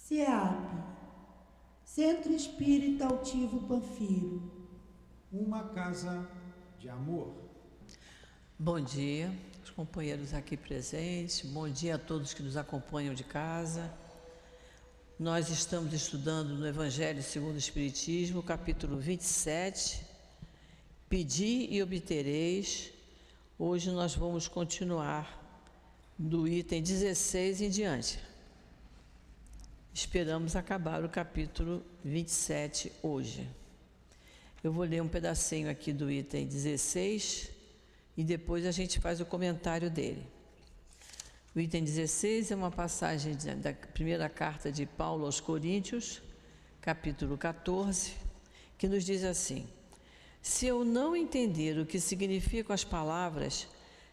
CEAP, Centro Espírita Altivo Panfiro. Uma casa de amor. Bom dia, os companheiros aqui presentes, bom dia a todos que nos acompanham de casa. Nós estamos estudando no Evangelho segundo o Espiritismo, capítulo 27, Pedi e obtereis. Hoje nós vamos continuar do item 16 em diante. Esperamos acabar o capítulo 27 hoje. Eu vou ler um pedacinho aqui do item 16 e depois a gente faz o comentário dele. O item 16 é uma passagem da primeira carta de Paulo aos Coríntios, capítulo 14, que nos diz assim: se eu não entender o que significam as palavras,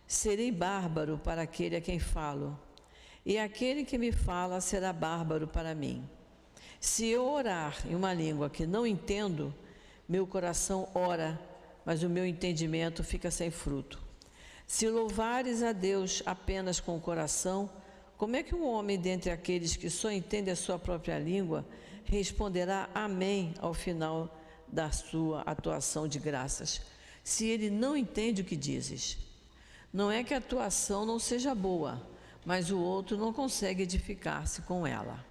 serei bárbaro para aquele a quem falo, e aquele que me fala será bárbaro para mim. Se eu orar em uma língua que não entendo, meu coração ora, mas o meu entendimento fica sem fruto. Se louvares a Deus apenas com o coração, como é que um homem dentre aqueles que só entende a sua própria língua responderá amém ao final da sua atuação de graças, se ele não entende o que dizes? Não é que a atuação não seja boa, mas o outro não consegue edificar-se com ela.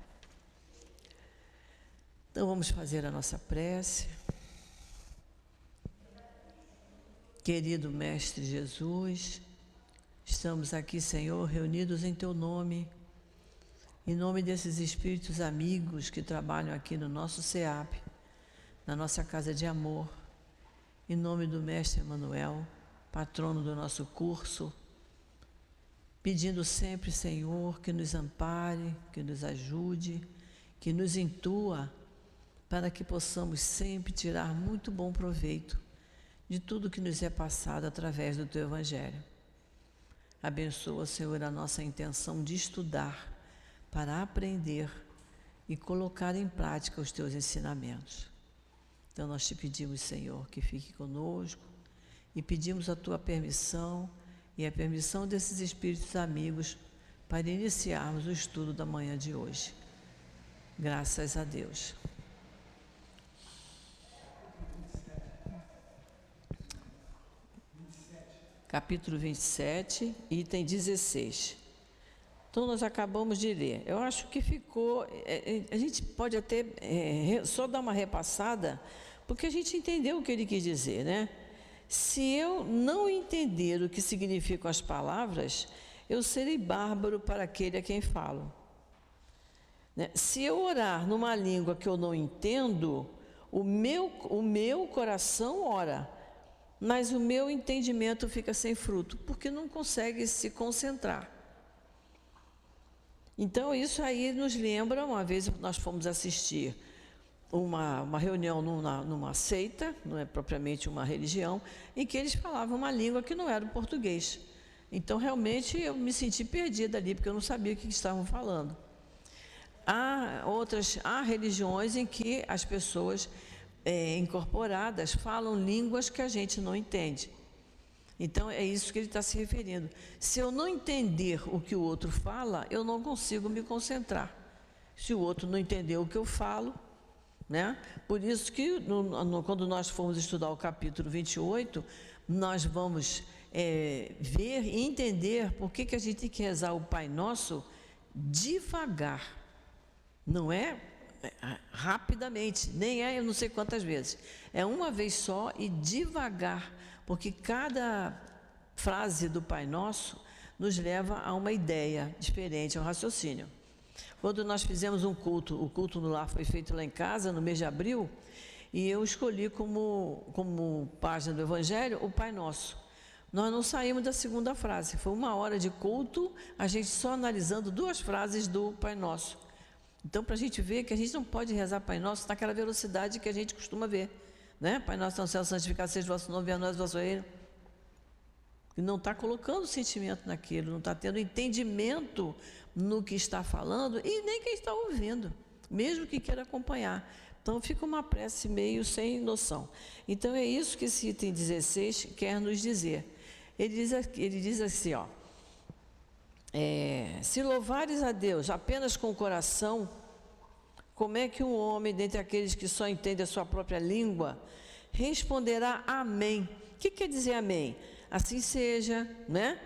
Então vamos fazer a nossa prece. Querido Mestre Jesus, estamos aqui, Senhor, reunidos em Teu nome, em nome desses espíritos amigos que trabalham aqui no nosso CEAP, na nossa casa de amor, em nome do Mestre Emanuel, patrono do nosso curso, pedindo sempre, Senhor, que nos ampare, que nos ajude, que nos intua, para que possamos sempre tirar muito bom proveito de tudo que nos é passado através do Teu Evangelho. Abençoa, Senhor, a nossa intenção de estudar para aprender e colocar em prática os Teus ensinamentos. Então nós Te pedimos, Senhor, que fique conosco e pedimos a Tua permissão e a permissão desses espíritos amigos para iniciarmos o estudo da manhã de hoje. Graças a Deus. Capítulo 27, item 16. Então, nós acabamos de ler. Eu acho que ficou... a gente pode até só dar uma repassada, porque a gente entendeu o que ele quis dizer, né? Se eu não entender o que significam as palavras, eu serei bárbaro para aquele a quem falo. Né? Se eu orar numa língua que eu não entendo, o meu coração ora, mas o meu entendimento fica sem fruto, porque não consegue se concentrar. Então, isso aí nos lembra, uma vez nós fomos assistir uma reunião numa seita, não é propriamente uma religião, em que eles falavam uma língua que não era o português. Então, realmente, eu me senti perdida ali, porque eu não sabia o que estavam falando. Há religiões em que as pessoas incorporadas falam línguas que a gente não entende. Então, é isso que ele está se referindo. Se eu não entender o que o outro fala, eu não consigo me concentrar. Se o outro não entender o que eu falo, né? Por isso que, quando nós formos estudar o capítulo 28, nós vamos ver e entender por que a gente tem que rezar o Pai Nosso devagar. Não é rapidamente, nem eu não sei quantas vezes. É uma vez só e devagar, porque cada frase do Pai Nosso nos leva a uma ideia diferente, a um raciocínio. Quando nós fizemos um culto, o culto no lar foi feito lá em casa, no mês de abril, e eu escolhi como página do Evangelho o Pai Nosso. Nós não saímos da segunda frase, foi 1 hora de culto, a gente só analisando 2 frases do Pai Nosso. Então, para a gente ver que a gente não pode rezar Pai Nosso naquela velocidade que a gente costuma ver, né? Pai Nosso no céu, santificado seja o vosso nome, venha a nós o vosso reino. E não está colocando sentimento naquilo, não está tendo entendimento no que está falando e nem quem está ouvindo, mesmo que queira acompanhar. Então, fica uma prece meio sem noção. Então, é isso que esse item 16 quer nos dizer. Ele diz assim, ó... se louvares a Deus apenas com o coração, Como é que um homem, dentre aqueles que só entendem a sua própria língua, responderá amém? O que quer dizer amém? Assim seja, né?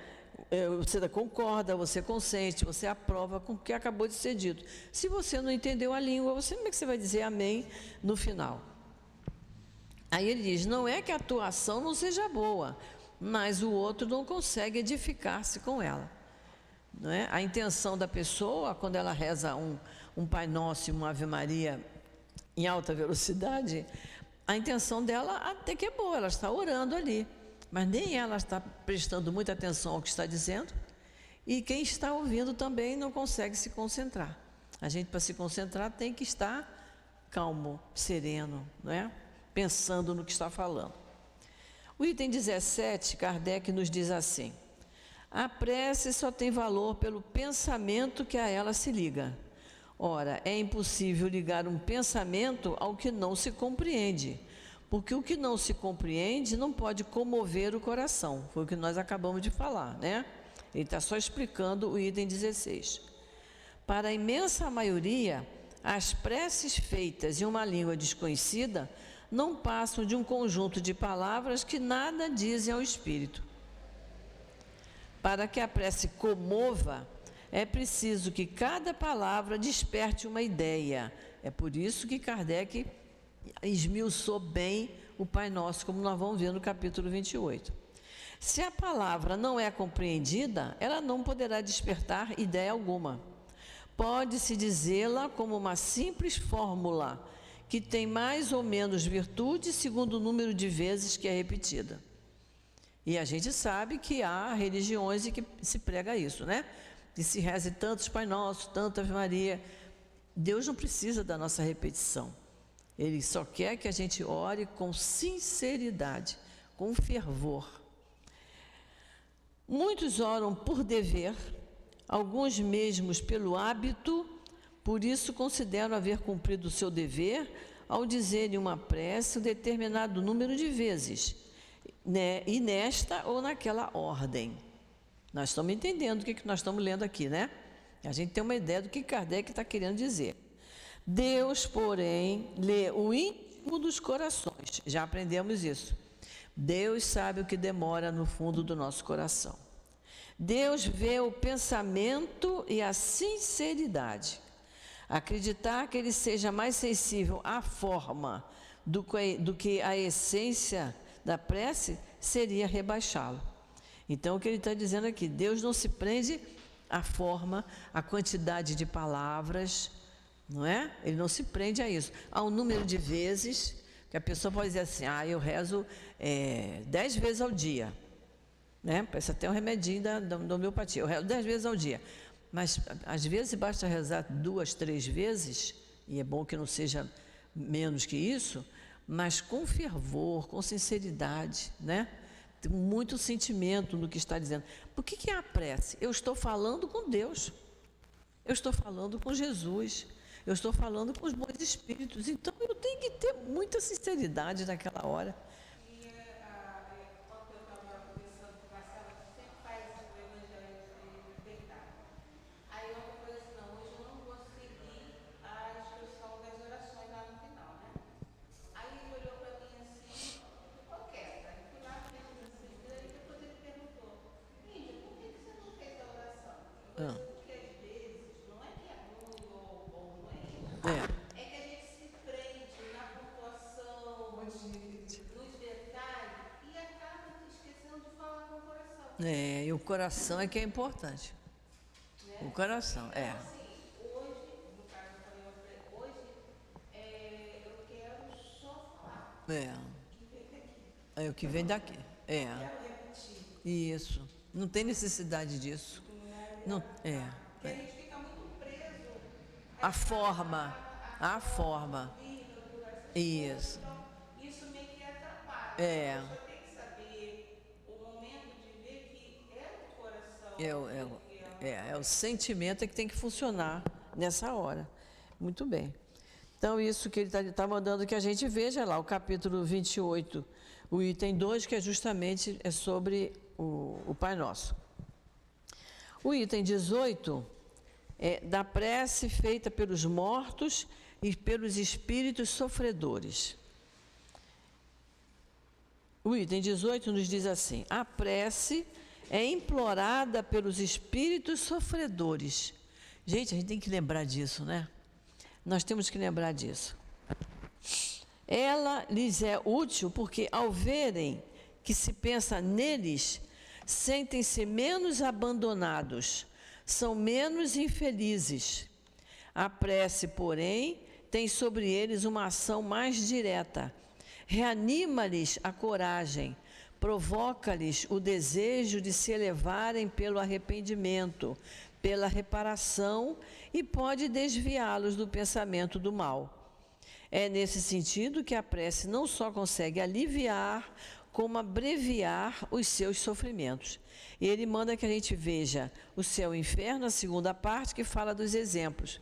Você concorda, você consente, você aprova com o que acabou de ser dito. Se você não entendeu a língua, como é que você vai dizer amém no final? Aí ele diz, não é que a tua ação não seja boa, mas o outro não consegue edificar-se com ela. Não é? A intenção da pessoa, quando ela reza um Pai Nosso e uma Ave Maria em alta velocidade, a intenção dela até que é boa, ela está orando ali, mas nem ela está prestando muita atenção ao que está dizendo, e quem está ouvindo também não consegue se concentrar. A gente, para se concentrar, tem que estar calmo, sereno, não é? Pensando no que está falando. O item 17, Kardec nos diz assim: a prece só tem valor pelo pensamento que a ela se liga. Ora, é impossível ligar um pensamento ao que não se compreende, porque o que não se compreende não pode comover o coração. Foi o que nós acabamos de falar, né? Ele está só explicando o item 16. Para a imensa maioria, as preces feitas em uma língua desconhecida não passam de um conjunto de palavras que nada dizem ao espírito. Para que a prece comova, é preciso que cada palavra desperte uma ideia. É por isso que Kardec esmiuçou bem o Pai Nosso, como nós vamos ver no capítulo 28. Se a palavra não é compreendida, ela não poderá despertar ideia alguma. Pode-se dizê-la como uma simples fórmula, que tem mais ou menos virtude segundo o número de vezes que é repetida. E a gente sabe que há religiões em que se prega isso, né? Que se reze tantos Pai Nosso, tanta Ave Maria. Deus não precisa da nossa repetição. Ele só quer que a gente ore com sinceridade, com fervor. Muitos oram por dever, alguns mesmos pelo hábito, por isso consideram haver cumprido o seu dever ao dizerem uma prece um determinado número de vezes, né? E nesta ou naquela ordem. Nós estamos entendendo o que nós estamos lendo aqui, né? A gente tem uma ideia do que Kardec está querendo dizer. Deus, porém, lê o íntimo dos corações. Já aprendemos isso. Deus sabe o que demora no fundo do nosso coração. Deus vê o pensamento e a sinceridade. Acreditar que ele seja mais sensível à forma do que à essência da prece seria rebaixá-lo. Então, o que ele está dizendo aqui, Deus não se prende à forma, à quantidade de palavras, não é? Ele não se prende a isso. Há um número de vezes que a pessoa pode dizer assim, eu rezo 10 vezes ao dia, né? Parece até um remedinho da homeopatia, eu rezo 10 vezes ao dia. Mas, às vezes, basta rezar 2, 3 vezes, e é bom que não seja menos que isso, mas com fervor, com sinceridade, né? Tem muito sentimento no que está dizendo. Por que é a prece? Eu estou falando com Deus, eu estou falando com Jesus, eu estou falando com os bons espíritos, então eu tenho que ter muita sinceridade naquela hora. É que a gente se prende na pontuação, nos detalhes, e acaba esquecendo de falar com o coração. E o coração é que é importante. Né? O coração, então, assim, hoje, no caso eu falei, eu quero só falar. É o que vem daqui. Quero repetir. Isso. Não tem necessidade disso. Não, Porque a gente fica muito preso a forma. Isso. Então, isso meio que atrapalha. A pessoa tem que saber o momento de ver que é o coração. É o sentimento que tem que funcionar nessa hora. Muito bem. Então, isso que ele está mandando que a gente veja lá, o capítulo 28, o item 2, que é justamente sobre o Pai Nosso. O item 18 é da prece feita pelos mortos e pelos espíritos sofredores. O item 18 nos diz assim: a prece é implorada pelos espíritos sofredores. Gente, a gente tem que lembrar disso, né? Nós temos que lembrar disso. Ela lhes é útil porque, ao verem que se pensa neles, sentem-se menos abandonados, são menos infelizes. A prece, porém, tem sobre eles uma ação mais direta. Reanima-lhes a coragem, provoca-lhes o desejo de se elevarem pelo arrependimento, pela reparação e pode desviá-los do pensamento do mal. É nesse sentido que a prece não só consegue aliviar, como abreviar os seus sofrimentos. E ele manda que a gente veja o céu e o inferno, a segunda parte, que fala dos exemplos.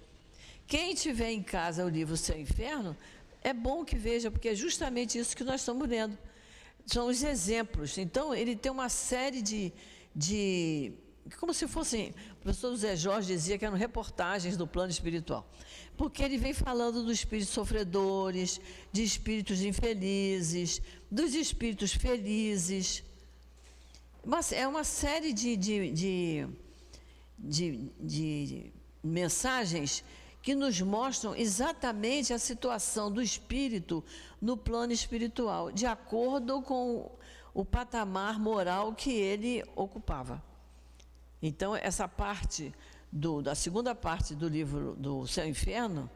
Quem tiver em casa o livro Céu e Inferno, é bom que veja, porque é justamente isso que nós estamos lendo. São os exemplos. Então, ele tem uma série de como se fossem, o professor José Jorge dizia que eram reportagens do plano espiritual, porque ele vem falando dos espíritos sofredores, de espíritos infelizes, dos espíritos felizes. Mas é uma série de mensagens que nos mostram exatamente a situação do espírito no plano espiritual, de acordo com o patamar moral que ele ocupava. Então, essa parte, da segunda parte do livro do Céu e Inferno,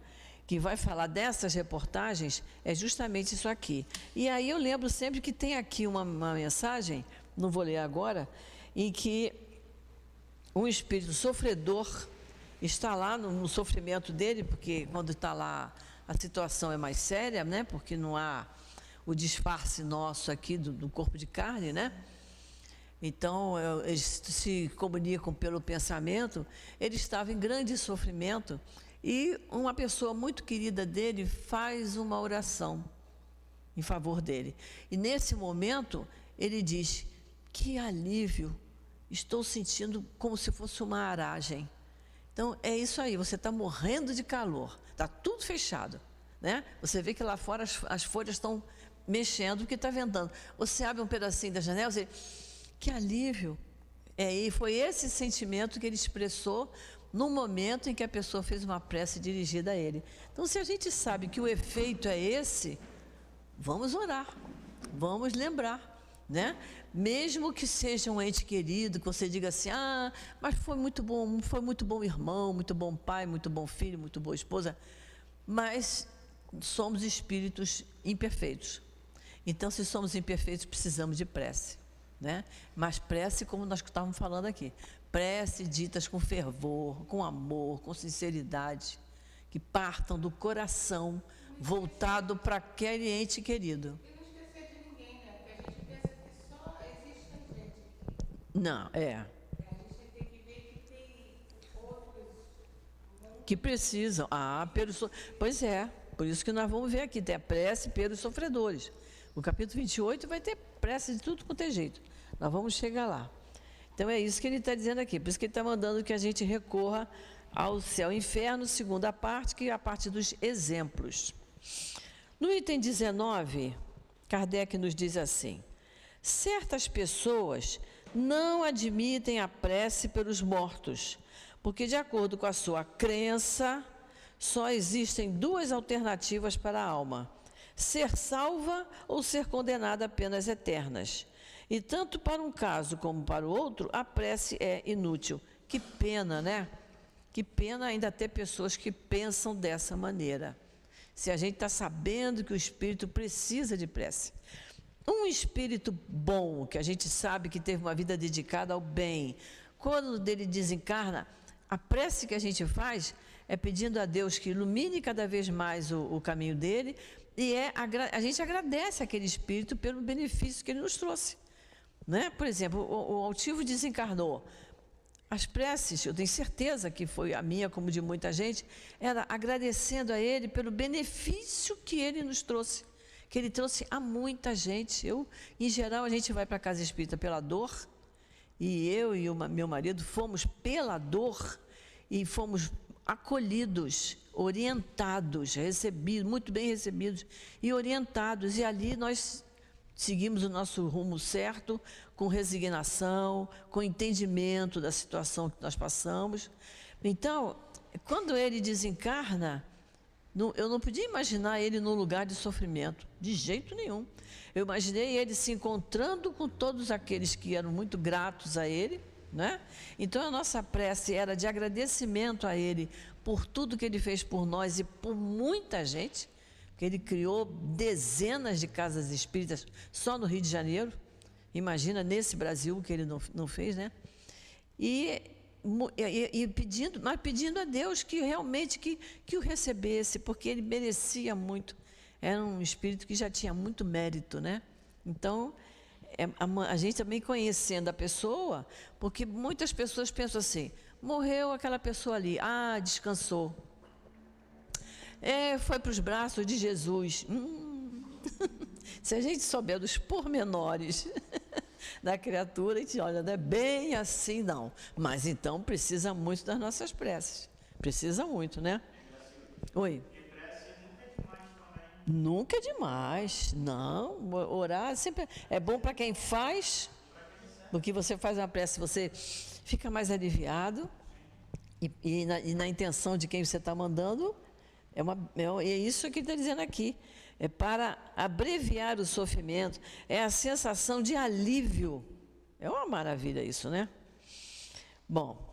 que vai falar dessas reportagens, é justamente isso aqui. E aí eu lembro sempre que tem aqui uma mensagem, não vou ler agora, em que um espírito sofredor está lá no sofrimento dele, porque quando está lá a situação é mais séria, né? Porque não há o disfarce nosso aqui do corpo de carne, né? Então, eles se comunicam pelo pensamento. Ele estava em grande sofrimento e uma pessoa muito querida dele faz uma oração em favor dele. E nesse momento, ele diz: que alívio, estou sentindo como se fosse uma aragem. Então, é isso aí, você está morrendo de calor, está tudo fechado, né? Você vê que lá fora as folhas estão mexendo porque está ventando. Você abre um pedacinho da janela, você... Que alívio! E foi esse sentimento que ele expressou no momento em que a pessoa fez uma prece dirigida a ele. Então, se a gente sabe que o efeito é esse, vamos orar, vamos lembrar, né? Mesmo que seja um ente querido, que você diga assim: ah, mas foi muito bom irmão, muito bom pai, muito bom filho, muito boa esposa, mas somos espíritos imperfeitos. Então, se somos imperfeitos, precisamos de prece. Né? Mas prece, como nós estávamos falando aqui, prece ditas com fervor, com amor, com sinceridade, que partam do coração, voltado para aquele ente querido. E não esquecer de ninguém, né? Porque a gente pensa que só existe a gente. Não, é. A gente tem que ver que tem outros Que precisam. Pois é, por isso que nós vamos ver aqui, tem a prece pelos sofredores. O capítulo 28 vai ter prece de tudo quanto é jeito. Nós vamos chegar lá. Então, é isso que ele está dizendo aqui. Por isso que ele está mandando que a gente recorra ao céu e inferno, segunda parte, que é a parte dos exemplos. No item 19, Kardec nos diz assim: certas pessoas não admitem a prece pelos mortos, porque, de acordo com a sua crença, só existem duas alternativas para a alma: ser salva ou ser condenada a penas eternas. E tanto para um caso como para o outro, a prece é inútil. Que pena, né? Que pena ainda ter pessoas que pensam dessa maneira. Se a gente está sabendo que o espírito precisa de prece. Um espírito bom, que a gente sabe que teve uma vida dedicada ao bem, quando ele desencarna, a prece que a gente faz é pedindo a Deus que ilumine cada vez mais o caminho dele, e a gente agradece aquele espírito pelo benefício que ele nos trouxe. Né? Por exemplo, o altivo desencarnou. As preces, eu tenho certeza que foi a minha, como de muita gente, era agradecendo a ele pelo benefício que ele nos trouxe, que ele trouxe a muita gente. Em geral, a gente vai para a casa espírita pela dor, e eu e meu marido fomos pela dor, e fomos acolhidos, orientados, recebidos, muito bem recebidos e orientados. E ali nós seguimos o nosso rumo certo, com resignação, com entendimento da situação que nós passamos. Então, quando ele desencarna, eu não podia imaginar ele num lugar de sofrimento, de jeito nenhum. Eu imaginei ele se encontrando com todos aqueles que eram muito gratos a ele, né? Então a nossa prece era de agradecimento a ele por tudo que ele fez por nós e por muita gente, porque ele criou dezenas de casas espíritas só no Rio de Janeiro. Imagina nesse Brasil o que ele não fez, né? Pedindo a Deus que realmente que o recebesse, porque ele merecia muito. Era um espírito que já tinha muito mérito, né? Então, a gente também conhecendo a pessoa, porque muitas pessoas pensam assim, morreu aquela pessoa ali, descansou. Foi para os braços de Jesus. Se a gente souber dos pormenores da criatura, a gente olha, não é bem assim não. Mas então precisa muito das nossas preces. Precisa muito, né? Oi. Nunca é demais, não. Orar sempre é bom para quem faz, porque você faz uma prece, você fica mais aliviado, e na intenção de quem você está mandando, é isso que ele está dizendo aqui, é para abreviar o sofrimento, é a sensação de alívio. É uma maravilha isso, né? Bom,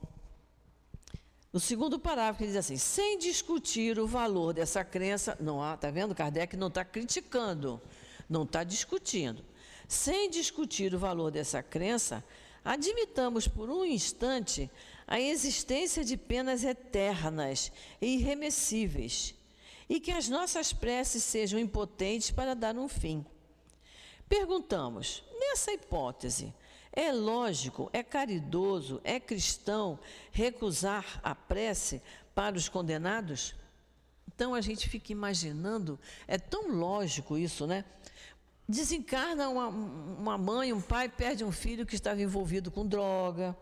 o segundo parágrafo ele diz assim, sem discutir o valor dessa crença, está vendo? Kardec não está criticando, não está discutindo. Sem discutir o valor dessa crença, admitamos por um instante a existência de penas eternas e irremessíveis, e que as nossas preces sejam impotentes para dar um fim. Perguntamos, nessa hipótese, é lógico, é caridoso, é cristão recusar a prece para os condenados? Então a gente fica imaginando, é tão lógico isso, né? Desencarna uma mãe, um pai, perde um filho que estava envolvido com droga,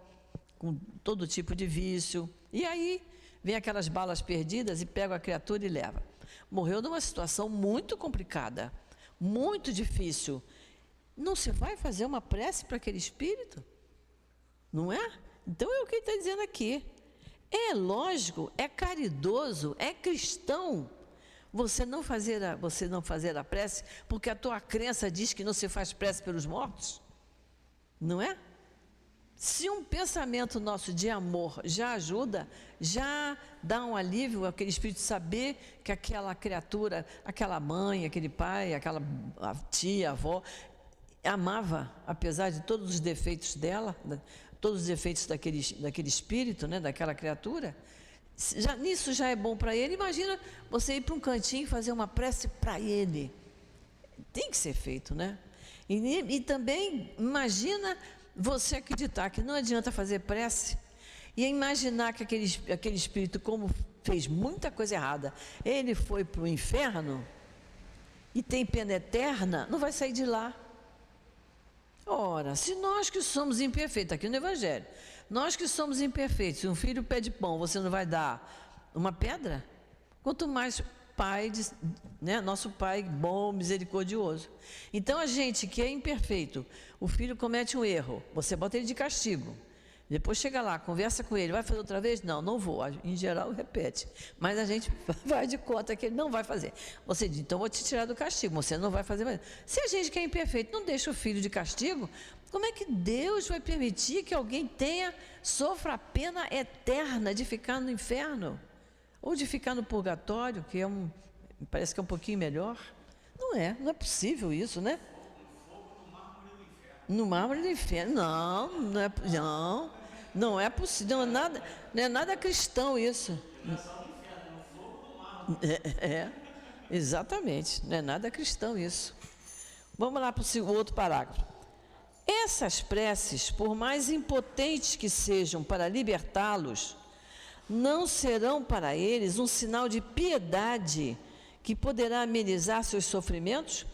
com todo tipo de vício. E aí vem aquelas balas perdidas e pega a criatura e leva. Morreu numa situação muito complicada, muito difícil. Não se vai fazer uma prece para aquele espírito? Não é? Então é o que ele está dizendo aqui. É lógico, é caridoso, é cristão você não fazer a prece porque a tua crença diz que não se faz prece pelos mortos? Não é? Se um pensamento nosso de amor já ajuda, já dá um alívio àquele espírito saber que aquela criatura, aquela mãe, aquele pai, aquela tia, avó, amava, apesar de todos os defeitos dela, todos os defeitos daquele espírito, né, daquela criatura, nisso já é bom para ele. Imagina você ir para um cantinho e fazer uma prece para ele. Tem que ser feito, né? E também imagina você acreditar que não adianta fazer prece e imaginar que aquele espírito, como fez muita coisa errada, ele foi para o inferno e tem pena eterna, não vai sair de lá. Ora, se nós que somos imperfeitos, aqui no Evangelho, nós que somos imperfeitos, se um filho pede pão, você não vai dar uma pedra? Quanto mais Pai, né, nosso Pai bom, misericordioso. Então a gente que é imperfeito, o filho comete um erro, você bota ele de castigo. Depois chega lá, conversa com ele, vai fazer outra vez? Não, não vou. Em geral repete. Mas a gente vai de conta que ele não vai fazer. Você diz, então vou te tirar do castigo, você não vai fazer mais. Se a gente que é imperfeito não deixa o filho de castigo, como é que Deus vai permitir que alguém sofra a pena eterna de ficar no inferno? Ou de ficar no purgatório, que parece que é um pouquinho melhor? Não é possível isso, né? No mármore do inferno. Não é possível, não é nada cristão isso. Exatamente, não é nada cristão isso. Vamos lá para o outro parágrafo. Essas preces, por mais impotentes que sejam para libertá-los, não serão para eles um sinal de piedade que poderá amenizar seus sofrimentos?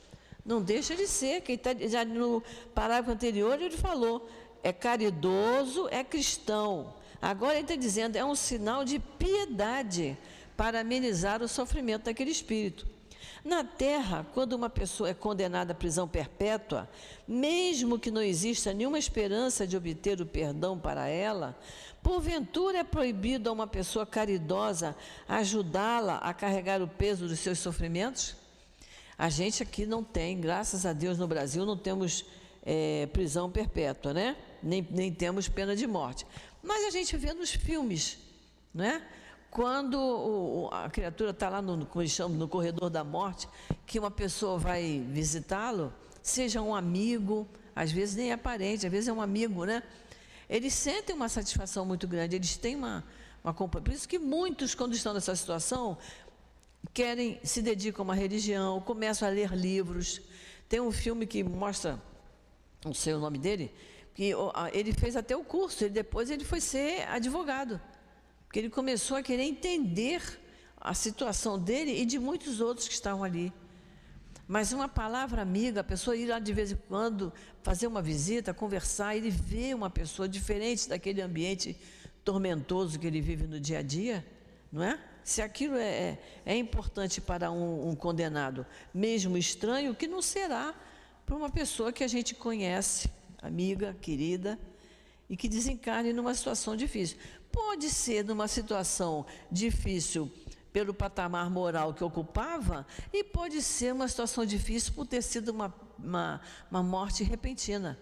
Não deixa de ser, já no parágrafo anterior ele falou, é caridoso, é cristão. Agora ele está dizendo, é um sinal de piedade para amenizar o sofrimento daquele espírito. Na terra, quando uma pessoa é condenada à prisão perpétua, mesmo que não exista nenhuma esperança de obter o perdão para ela, porventura é proibido a uma pessoa caridosa ajudá-la a carregar o peso dos seus sofrimentos? A gente aqui não tem, graças a Deus no Brasil, não temos prisão perpétua, né? Nem temos pena de morte. Mas a gente vê nos filmes, não é? Quando a criatura está lá no corredor da morte, que uma pessoa vai visitá-lo, seja um amigo, às vezes nem é parente, às vezes é um amigo, né? Eles sentem uma satisfação muito grande, eles têm uma companhia. Por isso que muitos, quando estão nessa situação, se dedicam a uma religião, começam a ler livros. Tem um filme que mostra, não sei o nome dele, que ele fez até o curso, depois ele foi ser advogado. Porque ele começou a querer entender a situação dele e de muitos outros que estavam ali. Mas uma palavra amiga, a pessoa ir lá de vez em quando, fazer uma visita, conversar, ele vê uma pessoa diferente daquele ambiente tormentoso que ele vive no dia a dia, não é? Se aquilo é importante para um condenado, mesmo estranho, que não será para uma pessoa que a gente conhece, amiga, querida, e que desencarne numa situação difícil. Pode ser numa situação difícil pelo patamar moral que ocupava, e pode ser uma situação difícil por ter sido uma morte repentina,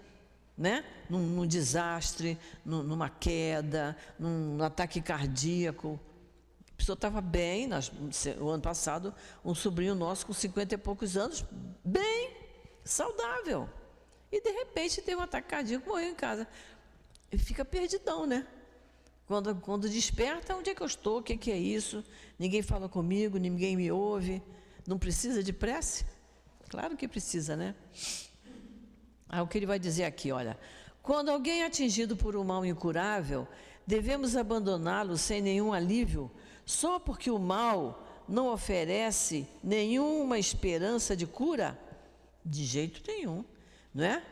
né? Num desastre, numa queda, num ataque cardíaco. A pessoa estava bem, o ano passado, um sobrinho nosso com 50 e poucos anos, bem saudável, e de repente teve um ataque cardíaco, morreu em casa. E fica perdidão, né? Quando desperta, onde é que eu estou? O que é isso? Ninguém fala comigo, ninguém me ouve. Não precisa de prece? Claro que precisa, né? O que ele vai dizer aqui, olha. Quando alguém é atingido por um mal incurável, devemos abandoná-lo sem nenhum alívio, só porque o mal não oferece nenhuma esperança de cura? De jeito nenhum, não é?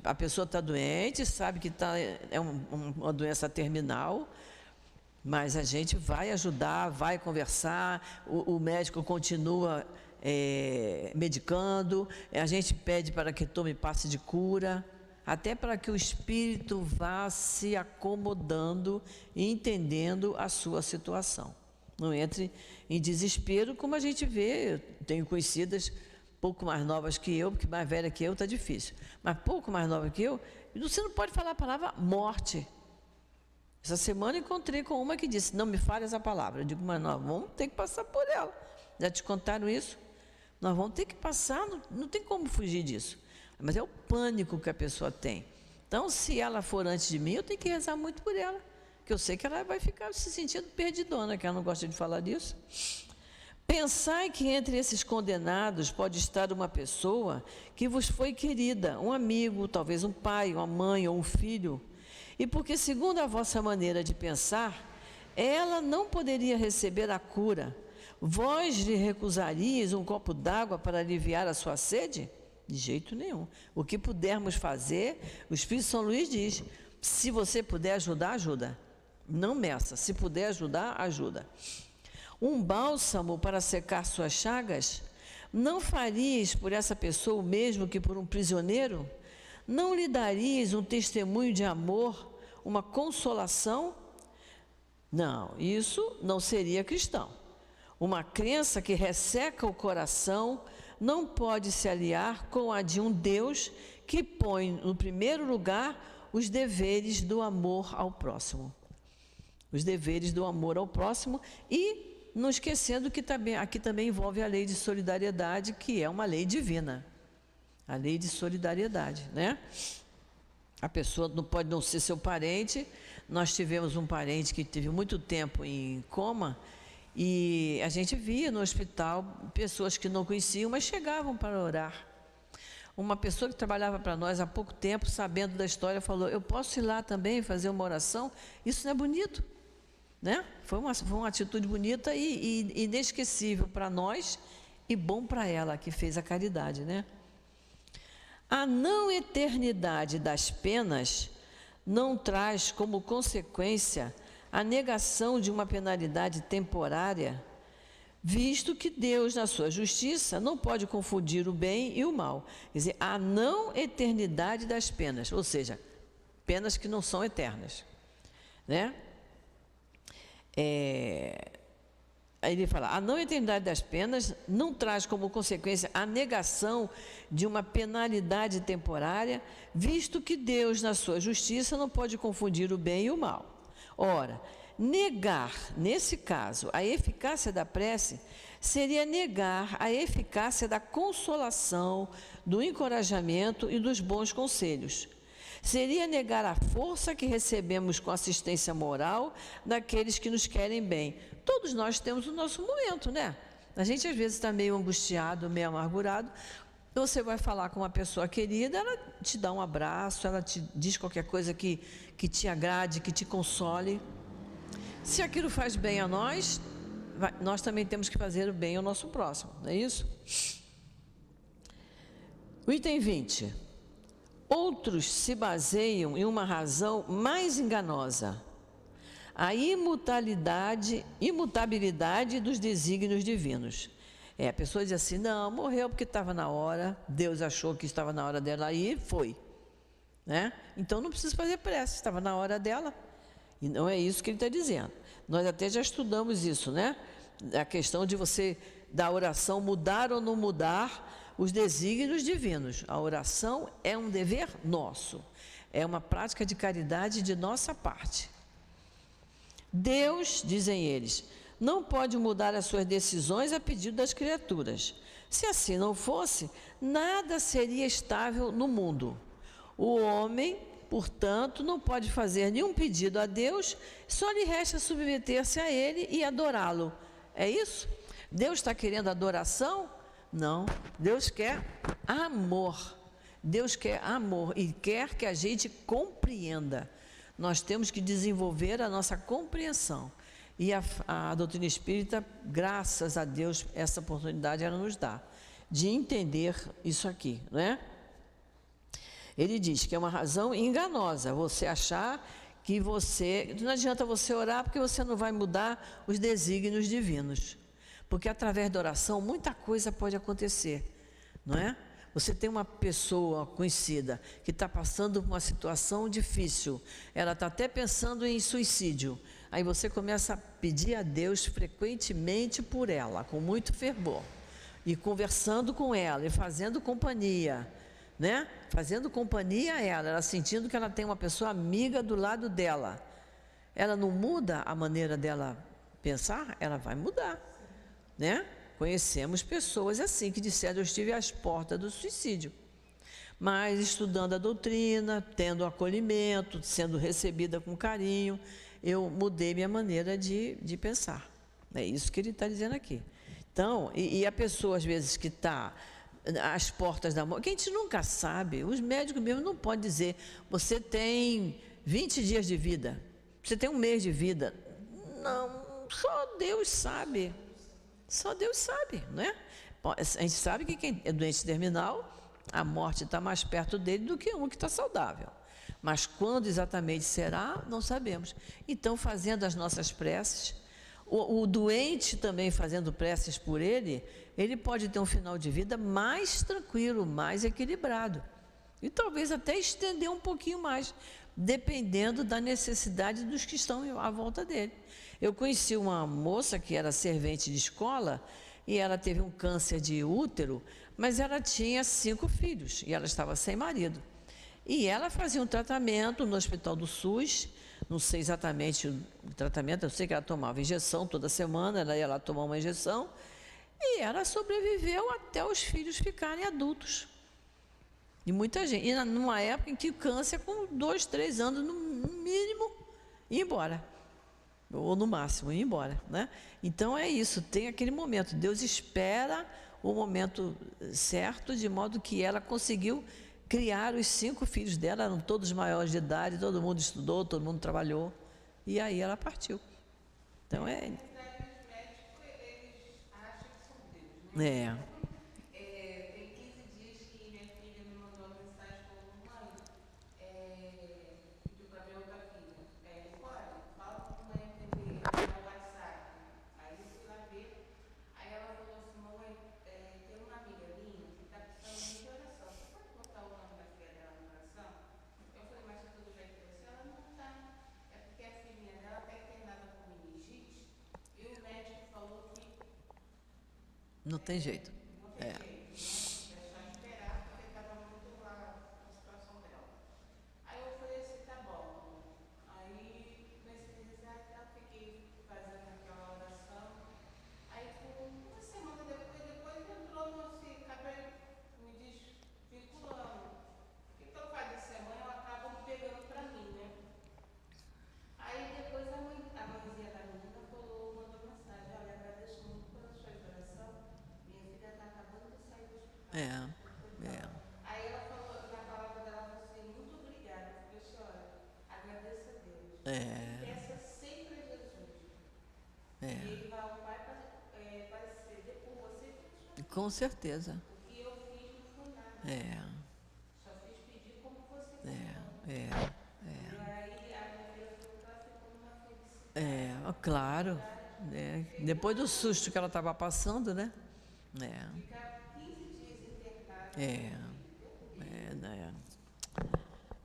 A pessoa está doente, sabe que é uma doença terminal, mas a gente vai ajudar, vai conversar, o médico continua medicando, a gente pede para que tome passe de cura, até para que o espírito vá se acomodando e entendendo a sua situação. Não entre em desespero, como a gente vê, eu tenho conhecidas pouco mais novas que eu, porque mais velha que eu está difícil, mas pouco mais nova que eu, você não pode falar a palavra morte. Essa semana encontrei com uma que disse, não me fale essa palavra. Eu digo, mas nós vamos ter que passar por ela. Já te contaram isso? Nós vamos ter que passar, não tem como fugir disso. Mas é o pânico que a pessoa tem. Então, se ela for antes de mim, eu tenho que rezar muito por ela, que eu sei que ela vai ficar se sentindo perdidona, que ela não gosta de falar disso. Pensai que entre esses condenados pode estar uma pessoa que vos foi querida, um amigo, talvez um pai, uma mãe ou um filho, e porque, segundo a vossa maneira de pensar, ela não poderia receber a cura, vós lhe recusarias um copo d'água para aliviar a sua sede? De jeito nenhum. O que pudermos fazer, o Espírito São Luís diz, se você puder ajudar, ajuda. Não meça, se puder ajudar, ajuda. Um bálsamo para secar suas chagas? Não farias por essa pessoa o mesmo que por um prisioneiro? Não lhe darias um testemunho de amor, uma consolação? Não, isso não seria cristão. Uma crença que resseca o coração não pode se aliar com a de um Deus que põe no primeiro lugar os deveres do amor ao próximo. Os deveres do amor ao próximo e não esquecendo que aqui também envolve a lei de solidariedade, que é uma lei divina. A lei de solidariedade, né? A pessoa não pode não ser seu parente. Nós tivemos um parente que teve muito tempo em coma e a gente via no hospital pessoas que não conheciam, mas chegavam para orar. Uma pessoa que trabalhava para nós há pouco tempo, sabendo da história, falou, eu posso ir lá também fazer uma oração? Isso não é bonito? Né? Foi uma atitude bonita e inesquecível para nós e bom para ela, que fez a caridade, né? A não eternidade das penas não traz como consequência a negação de uma penalidade temporária, visto que Deus, na sua justiça, não pode confundir o bem e o mal. Quer dizer, a não eternidade das penas, ou seja, penas que não são eternas, né? Aí ele fala, a não eternidade das penas não traz como consequência a negação de uma penalidade temporária, visto que Deus, na sua justiça, não pode confundir o bem e o mal. Ora, negar, nesse caso, a eficácia da prece, seria negar a eficácia da consolação, do encorajamento e dos bons conselhos. Seria negar a força que recebemos com assistência moral daqueles que nos querem bem. Todos nós temos o nosso momento, né? A gente às vezes está meio angustiado, meio amargurado. Você vai falar com uma pessoa querida, ela te dá um abraço, ela te diz qualquer coisa que te agrade, que te console. Se aquilo faz bem a nós, nós também temos que fazer o bem ao nosso próximo, não é isso? O item 20. Outros se baseiam em uma razão mais enganosa, a imutabilidade dos desígnios divinos. A pessoa diz assim, não, morreu porque estava na hora, Deus achou que estava na hora dela e foi. Né? Então não precisa fazer prece, estava na hora dela. E não é isso que ele está dizendo. Nós até já estudamos isso, né? A questão de você, da oração, mudar ou não mudar os desígnios divinos. A oração é um dever nosso, é uma prática de caridade de nossa parte. Deus, dizem eles, não pode mudar as suas decisões a pedido das criaturas. Se assim não fosse, nada seria estável no mundo. O homem, portanto, não pode fazer nenhum pedido a Deus, só lhe resta submeter-se a Ele e adorá-lo. É isso? Deus está querendo adoração? Não, Deus quer amor. Deus quer amor e quer que a gente compreenda. Nós temos que desenvolver a nossa compreensão. E a doutrina espírita, graças a Deus, essa oportunidade ela nos dá de entender isso aqui, não é? Ele diz que é uma razão enganosa você achar que não adianta você orar porque você não vai mudar os desígnios divinos. Porque através da oração muita coisa pode acontecer, não é? Você tem uma pessoa conhecida que está passando por uma situação difícil, ela está até pensando em suicídio, aí você começa a pedir a Deus frequentemente por ela, com muito fervor, e conversando com ela, e fazendo companhia, né? Fazendo companhia a ela sentindo que ela tem uma pessoa amiga do lado dela. Ela não muda a maneira dela pensar, ela vai mudar, né? Conhecemos pessoas assim que disseram, eu estive às portas do suicídio, mas estudando a doutrina, tendo acolhimento, sendo recebida com carinho, eu mudei minha maneira de pensar. É isso que ele está dizendo aqui. Então, e a pessoa às vezes que está às portas da morte, que a gente nunca sabe, os médicos mesmo não podem dizer, você tem 20 dias de vida, você tem um mês de vida. Não, só Deus sabe. Só Deus sabe, não é? A gente sabe que quem é doente terminal, a morte está mais perto dele do que um que está saudável. Mas quando exatamente será, não sabemos. Então, fazendo as nossas preces, o doente também fazendo preces por ele pode ter um final de vida mais tranquilo, mais equilibrado. E talvez até estender um pouquinho mais, dependendo da necessidade dos que estão à volta dele. Eu conheci uma moça que era servente de escola e ela teve um câncer de útero, mas ela tinha 5 filhos e ela estava sem marido. E ela fazia um tratamento no Hospital do SUS, não sei exatamente o tratamento, eu sei que ela tomava injeção toda semana, ela ia lá tomar uma injeção e ela sobreviveu até os filhos ficarem adultos. E muita gente, e numa época em que o câncer com 2, 3 anos no mínimo ia embora. Ou no máximo, ir embora, né? Então é isso, tem aquele momento, Deus espera o momento certo, de modo que ela conseguiu criar os 5 filhos dela, eram todos maiores de idade, todo mundo estudou, todo mundo trabalhou, e aí ela partiu. Então é... Tem 15 dias que minha filha me mandou uma Não tem jeito. É. Deixar esperar, porque estava muito lá a situação dela. Aí eu falei assim, tá bom. Aí comecei a rezar e tal, fiquei fazendo aquela oração. Aí com uma semana depois entrou no assim, acabei me desvinculando. Porque todo faz de semana eu acabo pegando pra mim, né? Aí depois a mãezinha da menina mandou mensagem, olha, agradeço muito pela sua oração. Minha filha está acabando de sair do hospital. É. Aí ela falou, na palavra dela, ela falou assim, muito obrigada. Eu falei assim, olha, agradeça a Deus. É. Peça sempre a Jesus. É. E ele vai ao Pai para interceder por você e pela sua. Com certeza. O que eu fiz não foi nada. É. Só fiz pedir como você É. falou. É. E aí a minha filha falou que ela ficou numa felicidade. É. Claro. É. Depois do susto que ela estava passando, né? É. Ficar 15 dias internada. Né?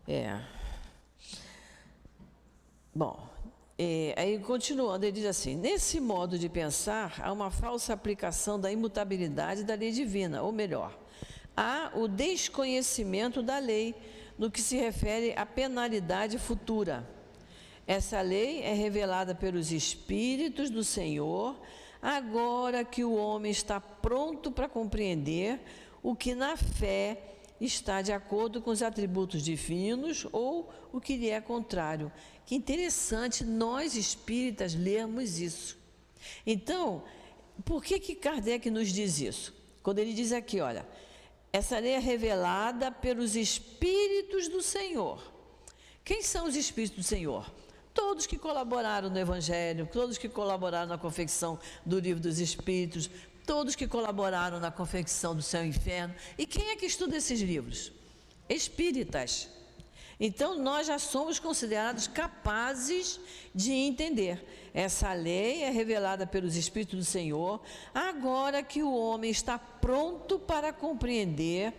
É. Bom, aí continuando, ele diz assim: nesse modo de pensar, há uma falsa aplicação da imutabilidade da lei divina, ou melhor, há o desconhecimento da lei no que se refere à penalidade futura. Essa lei é revelada pelos Espíritos do Senhor, agora que o homem está pronto para compreender o que na fé está de acordo com os atributos divinos ou o que lhe é contrário. Que interessante nós espíritas lermos isso. Então, por que Kardec nos diz isso? Quando ele diz aqui, olha, essa lei é revelada pelos Espíritos do Senhor. Quem são os Espíritos do Senhor? Todos que colaboraram no Evangelho, todos que colaboraram na confecção do Livro dos Espíritos, todos que colaboraram na confecção do Céu e Inferno. E quem é que estuda esses livros? Espíritas. Então, nós já somos considerados capazes de entender. Essa lei é revelada pelos Espíritos do Senhor, agora que o homem está pronto para compreender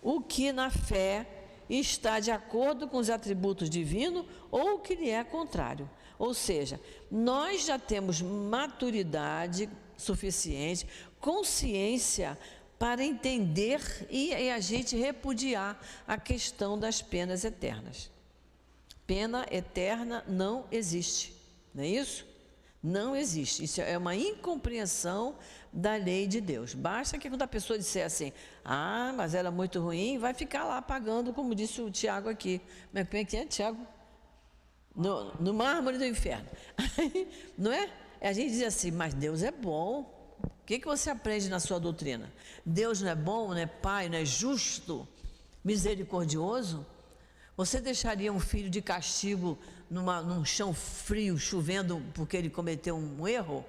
o que na fé está de acordo com os atributos divinos ou o que lhe é contrário. Ou seja, nós já temos maturidade suficiente, consciência para entender e a gente repudiar a questão das penas eternas. Pena eterna não existe, não é isso? Não existe. Isso é uma incompreensão da lei de Deus. Basta que quando a pessoa disser assim, mas era muito ruim, vai ficar lá pagando, como disse o Tiago aqui. Como é que é, Tiago? No mármore do inferno. Não é? A gente diz assim, mas Deus é bom. O que você aprende na sua doutrina? Deus não é bom, não é pai, não é justo, misericordioso? Você deixaria um filho de castigo num chão frio, chovendo, porque ele cometeu um erro?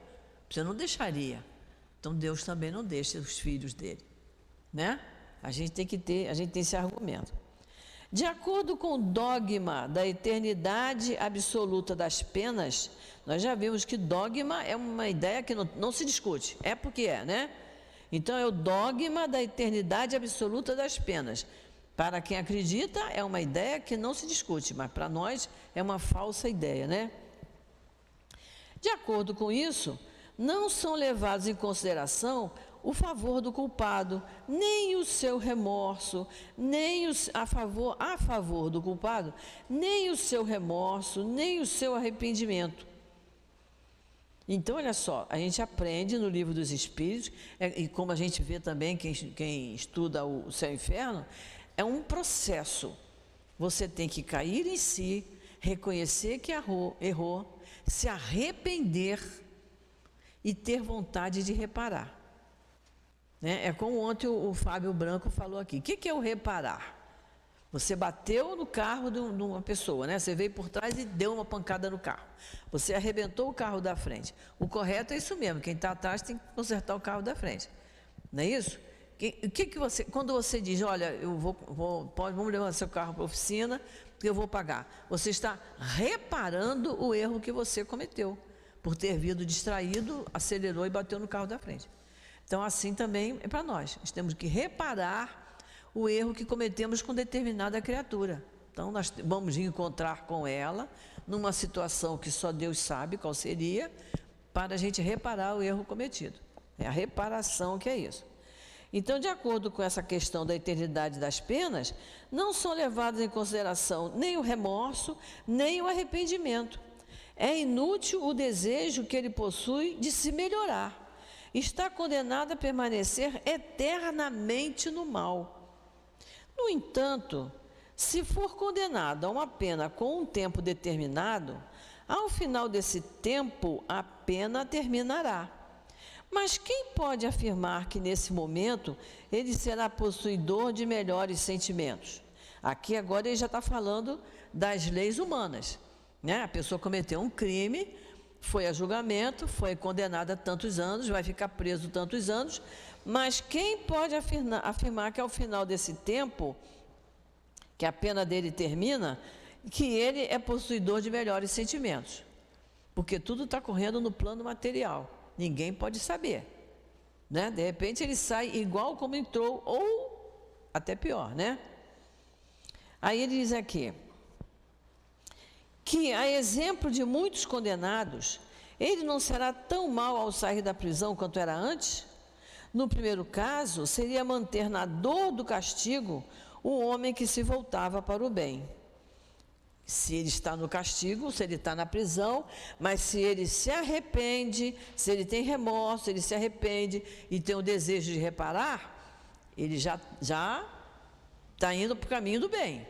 Você não deixaria. Então Deus também não deixa os filhos dele, né? A gente tem esse argumento. De acordo com o dogma da eternidade absoluta das penas, nós já vimos que dogma é uma ideia que não se discute, é porque é, né? Então é o dogma da eternidade absoluta das penas. Para quem acredita, é uma ideia que não se discute, mas para nós é uma falsa ideia, né? De acordo com isso, não são levados em consideração o favor do culpado, nem o seu remorso, nem a favor do culpado, nem o seu remorso, nem o seu arrependimento. Então, olha só, a gente aprende no Livro dos Espíritos, e como a gente vê também, quem estuda o Céu e Inferno, é um processo. Você tem que cair em si, reconhecer que errou, se arrepender e ter vontade de reparar. Né? É como ontem o Fábio Branco falou aqui. O que é o reparar? Você bateu no carro de uma pessoa, né? Você veio por trás e deu uma pancada no carro. Você arrebentou o carro da frente. O correto é isso mesmo. Quem está atrás tem que consertar o carro da frente. Não é isso? Quando você diz, olha, vamos levar seu carro para a oficina, porque eu vou pagar. Você está reparando o erro que você cometeu. Por ter vindo distraído, acelerou e bateu no carro da frente. Então, assim também é para nós. Nós temos que reparar o erro que cometemos com determinada criatura. Então, nós vamos encontrar com ela numa situação que só Deus sabe qual seria, para a gente reparar o erro cometido. É a reparação que é isso. Então, de acordo com essa questão da eternidade das penas, não são levados em consideração nem o remorso, nem o arrependimento. É inútil o desejo que ele possui de se melhorar. Está condenado a permanecer eternamente no mal. No entanto, se for condenado a uma pena com um tempo determinado, ao final desse tempo a pena terminará. Mas quem pode afirmar que nesse momento ele será possuidor de melhores sentimentos? Aqui agora ele já está falando das leis humanas, né? A pessoa cometeu um crime, foi a julgamento, foi condenada a tantos anos, vai ficar preso tantos anos, mas quem pode afirmar que ao final desse tempo, que a pena dele termina, que ele é possuidor de melhores sentimentos? Porque tudo está correndo no plano material. Ninguém pode saber, né? De repente ele sai igual como entrou ou até pior, né? Aí ele diz aqui que, a exemplo de muitos condenados, ele não será tão mal ao sair da prisão quanto era antes? No primeiro caso, seria manter na dor do castigo o homem que se voltava para o bem. Se ele está no castigo, se ele está na prisão, mas se ele se arrepende, se ele tem remorso, ele se arrepende e tem o desejo de reparar, ele já está indo para o caminho do bem.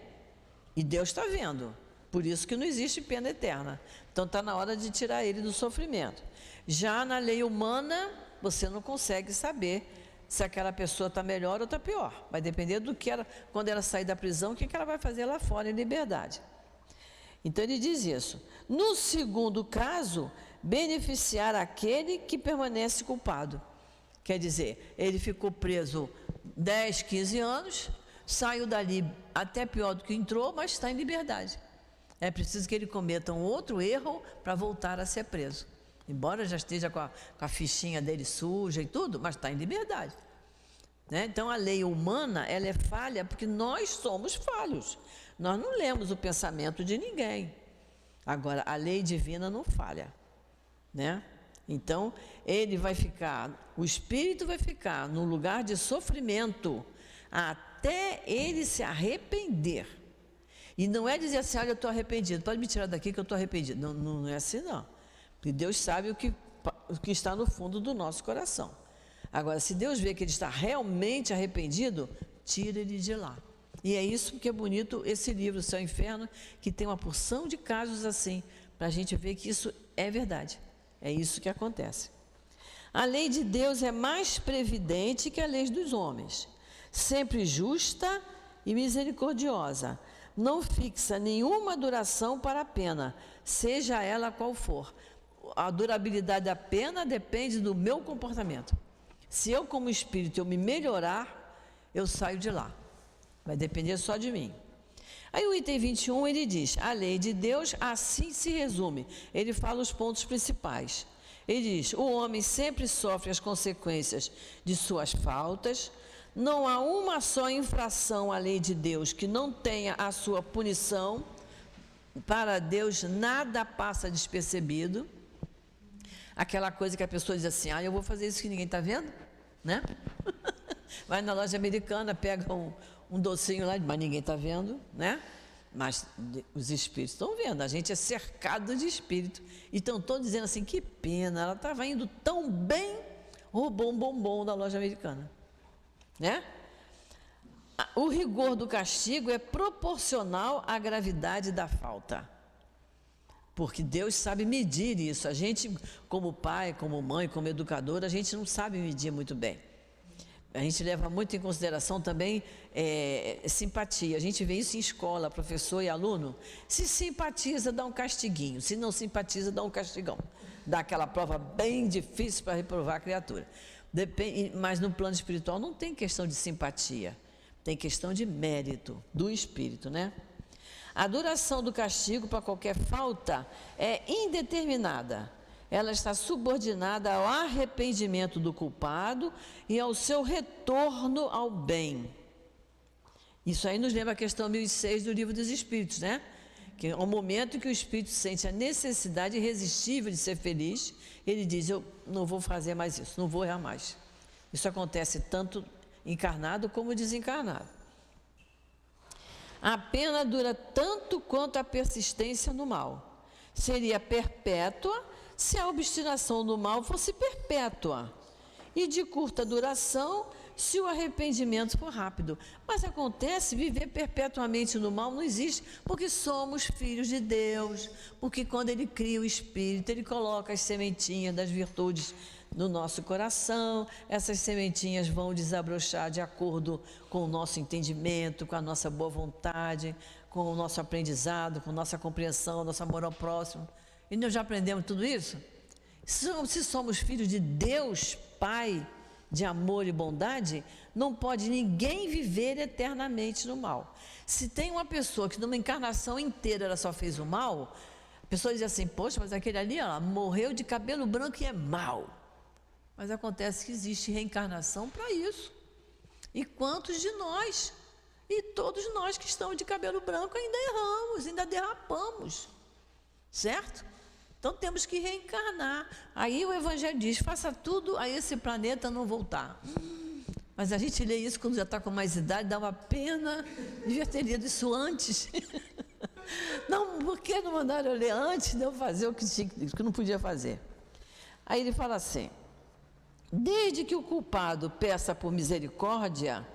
E Deus está vendo. Por isso que não existe pena eterna. Então está na hora de tirar ele do sofrimento. Já na lei humana, você não consegue saber se aquela pessoa está melhor ou está pior. Vai depender do que ela, quando ela sair da prisão, o que ela vai fazer lá fora em liberdade. Então ele diz isso. No segundo caso, beneficiar aquele que permanece culpado. Quer dizer, ele ficou preso 10, 15 anos, saiu dali até pior do que entrou, mas está em liberdade. É preciso que ele cometa um outro erro para voltar a ser preso. Embora já esteja com a fichinha dele suja e tudo, mas está em liberdade. Né? Então a lei humana, ela é falha porque nós somos falhos. Nós não lemos o pensamento de ninguém. Agora, a lei divina não falha, né? Então, ele vai ficar, o espírito vai ficar no lugar de sofrimento até ele se arrepender. E não é dizer assim, olha, eu estou arrependido, pode me tirar daqui que eu estou arrependido. Não, não é assim, não. Porque Deus sabe o que está no fundo do nosso coração. Agora, se Deus vê que ele está realmente arrependido, tira ele de lá. E é isso que é bonito esse livro, Céu e Inferno, que tem uma porção de casos assim, para a gente ver que isso é verdade. É isso que acontece. A lei de Deus é mais previdente que a lei dos homens, sempre justa e misericordiosa. Não fixa nenhuma duração para a pena, seja ela qual for. A durabilidade da pena depende do meu comportamento. Se eu, como espírito, eu me melhorar, eu saio de lá. Vai depender só de mim. Aí o item 21, ele diz, a lei de Deus assim se resume. Ele fala os pontos principais. Ele diz, o homem sempre sofre as consequências de suas faltas. Não há uma só infração à lei de Deus que não tenha a sua punição. Para Deus nada passa despercebido. Aquela coisa que a pessoa diz assim, eu vou fazer isso que ninguém está vendo, né? Vai na loja americana, pega um docinho lá, mas ninguém está vendo, né? Mas os espíritos estão vendo, a gente é cercado de espírito. E estão todos dizendo assim, que pena, ela estava indo tão bem, roubou um bombom da loja americana, né? O rigor do castigo é proporcional à gravidade da falta. Porque Deus sabe medir isso. A gente, como pai, como mãe, como educador, a gente não sabe medir muito bem. A gente leva muito em consideração também simpatia. A gente vê isso em escola, professor e aluno. Se simpatiza, dá um castiguinho. Se não simpatiza, dá um castigão. Dá aquela prova bem difícil para reprovar a criatura. Mas no plano espiritual não tem questão de simpatia. Tem questão de mérito do espírito, né? A duração do castigo para qualquer falta é indeterminada. Ela está subordinada ao arrependimento do culpado e ao seu retorno ao bem. Isso aí nos lembra a questão 1006 do Livro dos Espíritos, né? Que ao momento que o espírito sente a necessidade irresistível de ser feliz, ele diz: eu não vou fazer mais isso, não vou errar mais. Isso acontece tanto encarnado como desencarnado. A pena dura tanto quanto a persistência no mal. Seria perpétua se a obstinação no mal fosse perpétua, e de curta duração se o arrependimento for rápido. Mas acontece, viver perpetuamente no mal não existe, porque somos filhos de Deus, porque quando Ele cria o Espírito, Ele coloca as sementinhas das virtudes no nosso coração, essas sementinhas vão desabrochar de acordo com o nosso entendimento, com a nossa boa vontade, com o nosso aprendizado, com a nossa compreensão, nosso amor ao próximo. E nós já aprendemos tudo isso? Se somos filhos de Deus, Pai, de amor e bondade, não pode ninguém viver eternamente no mal. Se tem uma pessoa que numa encarnação inteira ela só fez o mal, a pessoa diz assim: poxa, mas aquele ali ó, morreu de cabelo branco e é mau. Mas acontece que existe reencarnação para isso. E quantos de nós, e todos nós que estamos de cabelo branco ainda erramos, ainda derrapamos, certo? Então temos que reencarnar. Aí o Evangelho diz: faça tudo a esse planeta não voltar. Mas a gente lê isso quando já está com mais idade, dá uma pena. Devia ter lido isso antes. Não, por que não mandaram eu ler antes de eu fazer o que não podia fazer? Aí ele fala assim: desde que o culpado peça por misericórdia,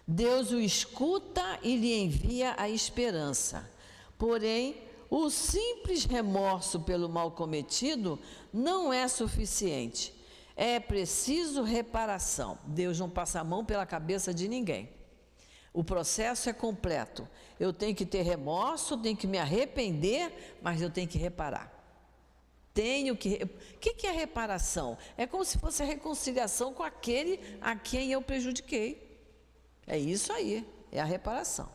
Deus o escuta e lhe envia a esperança. Porém, o simples remorso pelo mal cometido não é suficiente. É preciso reparação. Deus não passa a mão pela cabeça de ninguém. O processo é completo. Eu tenho que ter remorso, tenho que me arrepender, mas eu tenho que reparar. O que é reparação? É como se fosse a reconciliação com aquele a quem eu prejudiquei. É isso aí, é a reparação.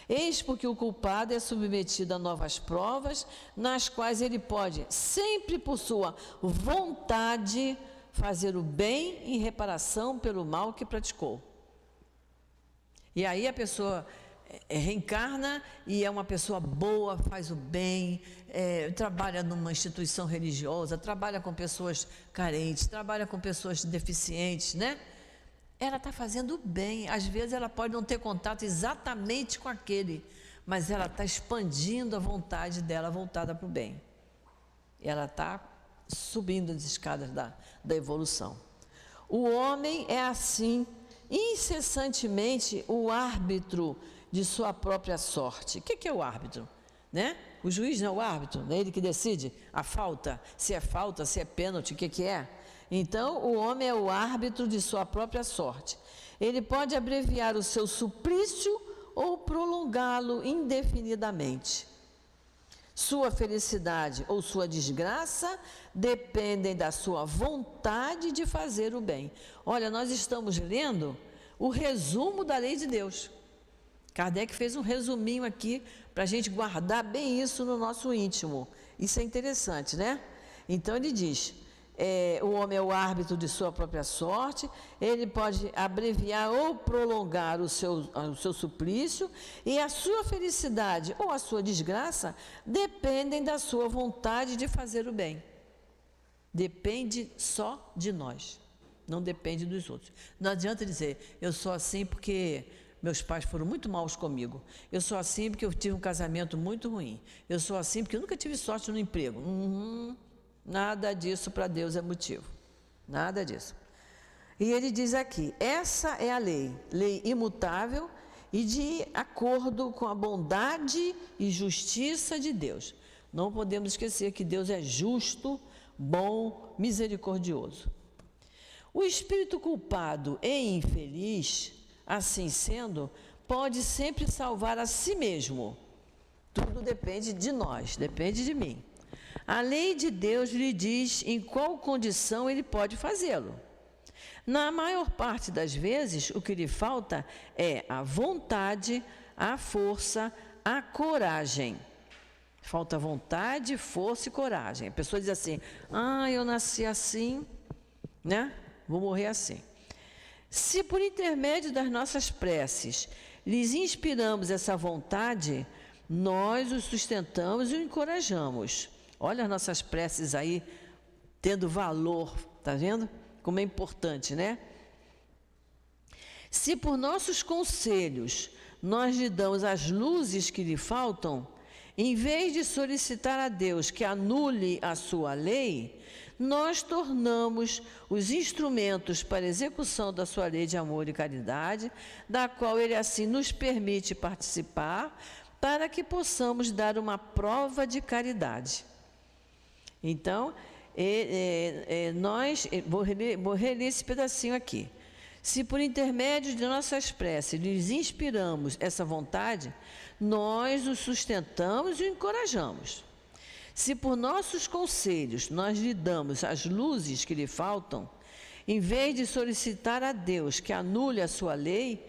Eis porque o culpado é submetido a novas provas, nas quais ele pode, sempre por sua vontade, fazer o bem em reparação pelo mal que praticou. E aí a pessoa reencarna e é uma pessoa boa, faz o bem, trabalha numa instituição religiosa, trabalha com pessoas carentes, trabalha com pessoas deficientes, né? Ela está fazendo bem. Às vezes ela pode não ter contato exatamente com aquele, mas ela está expandindo a vontade dela voltada para o bem. Ela está subindo as escadas da evolução. O homem é assim, incessantemente o árbitro de sua própria sorte. O que é o árbitro? Né? O juiz não é o árbitro, não é ele que decide a falta, se é pênalti, o que é? Então, o homem é o árbitro de sua própria sorte. Ele pode abreviar o seu suplício ou prolongá-lo indefinidamente. Sua felicidade ou sua desgraça dependem da sua vontade de fazer o bem. Olha, nós estamos lendo o resumo da lei de Deus. Kardec fez um resuminho aqui para a gente guardar bem isso no nosso íntimo. Isso é interessante, né? Então ele diz: o homem é o árbitro de sua própria sorte, ele pode abreviar ou prolongar o seu suplício, e a sua felicidade ou a sua desgraça dependem da sua vontade de fazer o bem. Depende só de nós, não depende dos outros. Não adianta dizer: eu sou assim porque meus pais foram muito maus comigo, eu sou assim porque eu tive um casamento muito ruim, eu sou assim porque eu nunca tive sorte no emprego. Nada disso para Deus é motivo, nada disso. E ele diz aqui: essa é a lei imutável e de acordo com a bondade e justiça de Deus. Não podemos esquecer que Deus é justo, bom, misericordioso. O espírito culpado e infeliz, assim sendo, pode sempre salvar a si mesmo. Tudo depende de nós, depende de mim. A lei de Deus lhe diz em qual condição ele pode fazê-lo. Na maior parte das vezes, o que lhe falta é a vontade, a força, a coragem. Falta vontade, força e coragem. A pessoa diz assim: eu nasci assim, né? Vou morrer assim. Se por intermédio das nossas preces lhes inspiramos essa vontade, nós os sustentamos e o encorajamos. Olha as nossas preces aí, tendo valor, tá vendo? Como é importante, né? Se por nossos conselhos nós lhe damos as luzes que lhe faltam, em vez de solicitar a Deus que anule a sua lei, nós tornamos os instrumentos para a execução da sua lei de amor e caridade, da qual Ele assim nos permite participar, para que possamos dar uma prova de caridade. Então, vou reler esse pedacinho aqui. Se por intermédio de nossas preces lhes inspiramos essa vontade, nós os sustentamos e o encorajamos. Se por nossos conselhos nós lhe damos as luzes que lhe faltam, em vez de solicitar a Deus que anule a sua lei,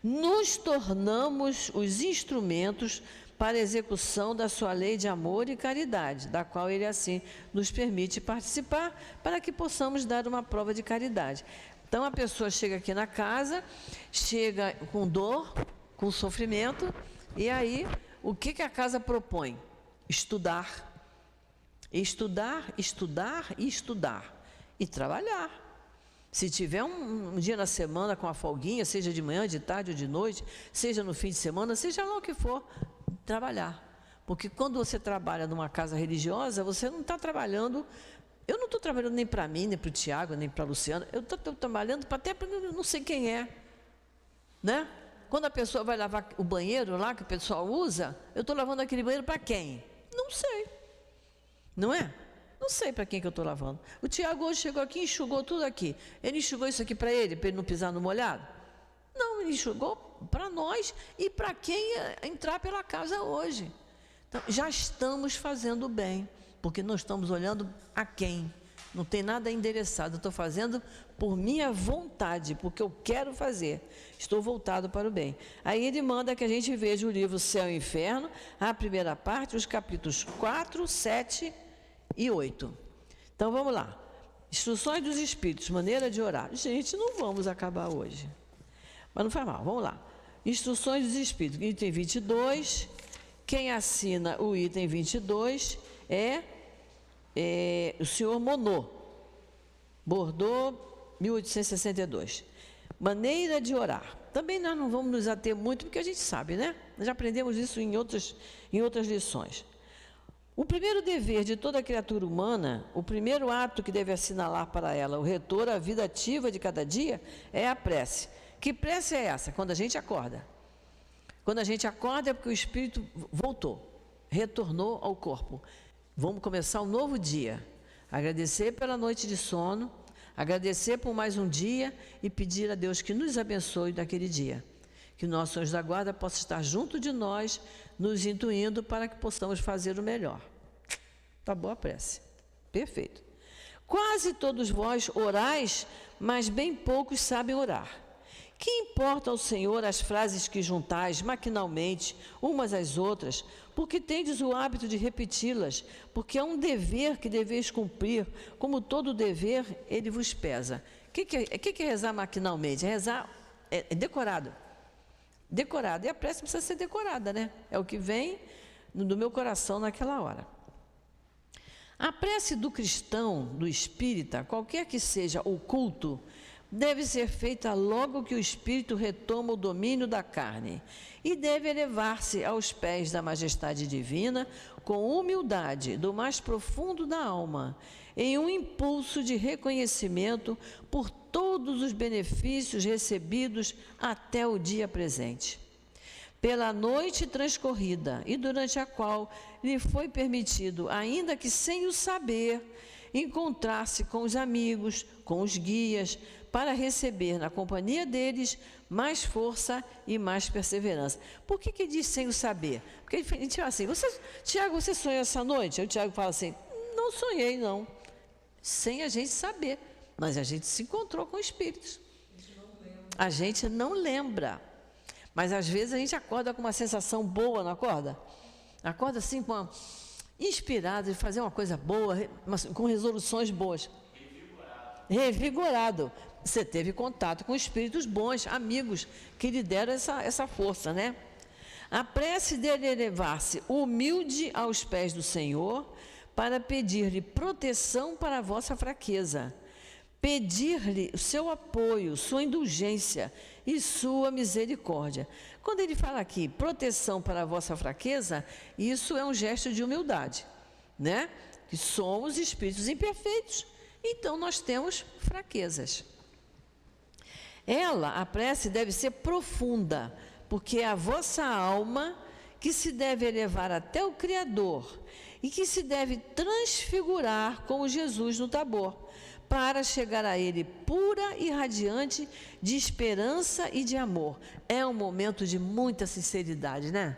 nos tornamos os instrumentos para a execução da sua lei de amor e caridade, da qual Ele assim nos permite participar, para que possamos dar uma prova de caridade. Então, a pessoa chega aqui na casa, chega com dor, com sofrimento, e aí, o que a casa propõe? Estudar. Estudar, estudar e estudar. E trabalhar. Se tiver um dia na semana com uma folguinha, seja de manhã, de tarde ou de noite, seja no fim de semana, seja lá o que for, trabalhar. Porque quando você trabalha numa casa religiosa, você não está trabalhando... Eu não estou trabalhando nem para mim, nem para o Tiago, nem para a Luciana. Eu estou trabalhando até para não sei quem é. Né? Quando a pessoa vai lavar o banheiro lá, que o pessoal usa, eu estou lavando aquele banheiro para quem? Não sei. Não é? Não sei para quem que eu estou lavando. O Tiago hoje chegou aqui e enxugou tudo aqui. Ele enxugou isso aqui para ele não pisar no molhado? Não, ele enxugou para nós e para quem entrar pela casa hoje. Então, já estamos fazendo bem. Porque nós estamos olhando a quem? Não tem nada endereçado. Eu estou fazendo por minha vontade, porque eu quero fazer. Estou voltado para o bem. Aí ele manda que a gente veja o livro Céu e Inferno, a primeira parte, os capítulos 4, 7 e 8. Então vamos lá. Instruções dos Espíritos, maneira de orar. Gente, não vamos acabar hoje. Mas não faz mal, vamos lá. Instruções dos Espíritos, item 22. Quem assina o item 22 é o senhor Monod, Bordeaux, 1862. Maneira de orar. Também nós não vamos nos ater muito, porque a gente sabe, né? Nós já aprendemos isso em outras lições. O primeiro dever de toda criatura humana, o primeiro ato que deve assinalar para ela o retorno à vida ativa de cada dia, é a prece. Que prece é essa? Quando a gente acorda. Quando a gente acorda é porque o espírito voltou, retornou ao corpo. Vamos começar um novo dia. Agradecer pela noite de sono, agradecer por mais um dia e pedir a Deus que nos abençoe naquele dia. Que o nosso anjo da guarda possa estar junto de nós, nos intuindo para que possamos fazer o melhor. Tá boa a prece. Perfeito. Quase todos vós orais, mas bem poucos sabem orar. Que importa ao Senhor as frases que juntais maquinalmente umas às outras, porque tendes o hábito de repeti-las, porque é um dever que deveis cumprir, como todo dever, ele vos pesa. O que é rezar maquinalmente? É rezar, é decorado. Decorado. E a prece precisa ser decorada, né? É o que vem do meu coração naquela hora. A prece do cristão, do espírita, qualquer que seja o culto, deve ser feita logo que o espírito retoma o domínio da carne e deve elevar-se aos pés da majestade divina com humildade do mais profundo da alma, em um impulso de reconhecimento por todos os benefícios recebidos até o dia presente. Pela noite transcorrida e durante a qual lhe foi permitido, ainda que sem o saber, encontrar-se com os amigos, com os guias, para receber na companhia deles mais força e mais perseverança. Por que ele diz sem o saber? Porque ele diz assim, Tiago, você sonhou essa noite? Aí o Tiago fala assim, não sonhei não. Sem a gente saber, mas a gente se encontrou com espíritos. A gente não lembra. Mas às vezes a gente acorda com uma sensação boa, não acorda? Acorda assim, inspirado de fazer uma coisa boa, com resoluções boas. Revigorado. Você teve contato com espíritos bons, amigos, que lhe deram essa força, né? A prece dele elevar-se humilde aos pés do Senhor para pedir-lhe proteção para a vossa fraqueza, pedir-lhe o seu apoio, sua indulgência e sua misericórdia. Quando ele fala aqui, proteção para a vossa fraqueza, isso é um gesto de humildade, né? Que somos espíritos imperfeitos, então nós temos fraquezas. A prece deve ser profunda, porque é a vossa alma que se deve elevar até o Criador e que se deve transfigurar como Jesus no Tabor, para chegar a Ele pura e radiante de esperança e de amor. É um momento de muita sinceridade, né?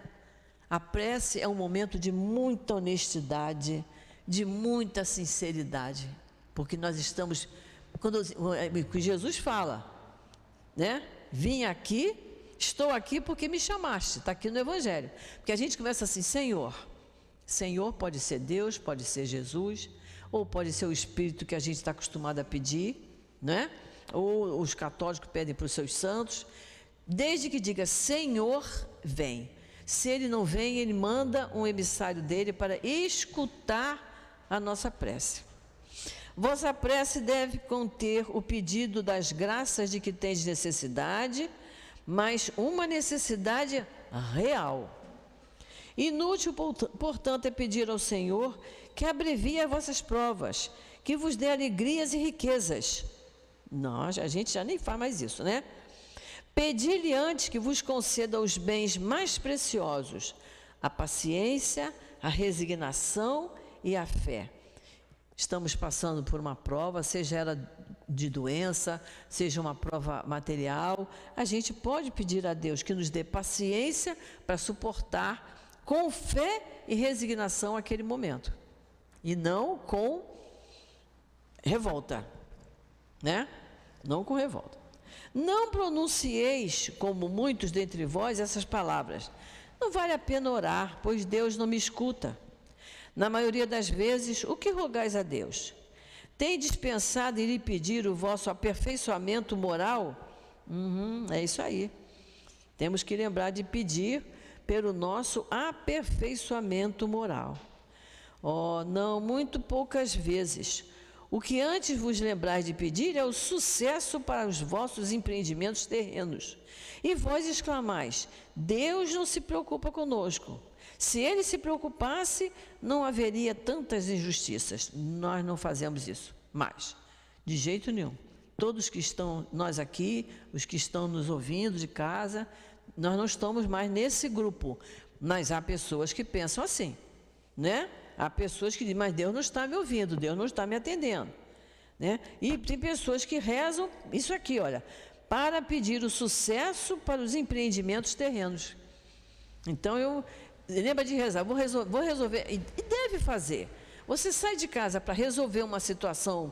A prece é um momento de muita honestidade, de muita sinceridade, porque nós estamos, quando Jesus fala, né? Vim aqui, estou aqui porque me chamaste, está aqui no Evangelho. Porque a gente começa assim, Senhor pode ser Deus, pode ser Jesus, ou pode ser o Espírito que a gente está acostumado a pedir, né? Ou os católicos pedem para os seus santos, desde que diga Senhor, vem. Se ele não vem, ele manda um emissário dele para escutar a nossa prece. Vossa prece deve conter o pedido das graças de que tendes necessidade, mas uma necessidade real. Inútil, portanto, é pedir ao Senhor que abrevie as vossas provas, que vos dê alegrias e riquezas. A gente já nem faz mais isso, né? Pedi-lhe antes que vos conceda os bens mais preciosos, a paciência, a resignação e a fé. Estamos passando por uma prova, seja ela de doença, seja uma prova material, a gente pode pedir a Deus que nos dê paciência para suportar com fé e resignação aquele momento, e não com revolta, né? Não com revolta. Não pronuncieis, como muitos dentre vós, essas palavras. Não vale a pena orar, pois Deus não me escuta. Na maioria das vezes, o que rogais a Deus? Tendes pensado em lhe pedir o vosso aperfeiçoamento moral? É isso aí. Temos que lembrar de pedir pelo nosso aperfeiçoamento moral. Não, muito poucas vezes. O que antes vos lembrais de pedir é o sucesso para os vossos empreendimentos terrenos. E vós exclamais, Deus não se preocupa conosco. Se ele se preocupasse, não haveria tantas injustiças. Nós não fazemos isso mais, de jeito nenhum. Todos que estão, nós aqui, os que estão nos ouvindo de casa, nós não estamos mais nesse grupo. Mas há pessoas que pensam assim, né? Há pessoas que dizem, mas Deus não está me ouvindo, Deus não está me atendendo, né? E tem pessoas que rezam isso aqui, olha, para pedir o sucesso para os empreendimentos terrenos. Então, lembra de rezar, vou resolver, e deve fazer. Você sai de casa para resolver uma situação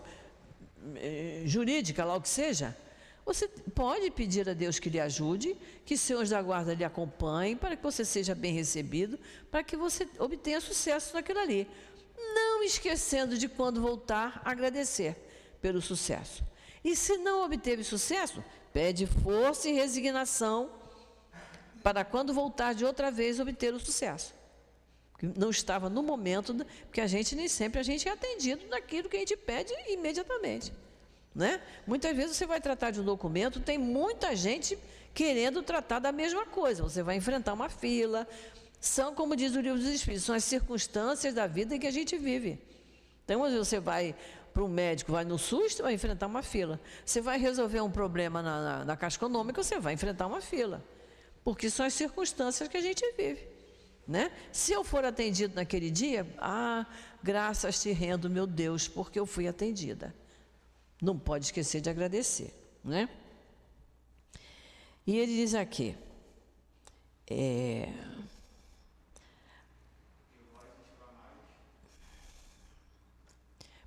jurídica, lá o que seja, você pode pedir a Deus que lhe ajude, que seu anjo da guarda lhe acompanhe, para que você seja bem recebido, para que você obtenha sucesso naquilo ali. Não esquecendo de, quando voltar, agradecer pelo sucesso. E se não obteve sucesso, pede força e resignação para, quando voltar de outra vez, obter o sucesso. Não estava no momento, porque nem sempre a gente é atendido naquilo que a gente pede imediatamente, né? Muitas vezes você vai tratar de um documento, tem muita gente querendo tratar da mesma coisa, você vai enfrentar uma fila. São, como diz o Livro dos Espíritos, são as circunstâncias da vida em que a gente vive. Então, às vezes você vai para um médico, vai no SUS, vai enfrentar uma fila. Você vai resolver um problema na Caixa Econômica, você vai enfrentar uma fila, porque são as circunstâncias que a gente vive, né? Se eu for atendido naquele dia, graças te rendo, meu Deus, porque eu fui atendida. Não pode esquecer de agradecer, né? E ele diz aqui,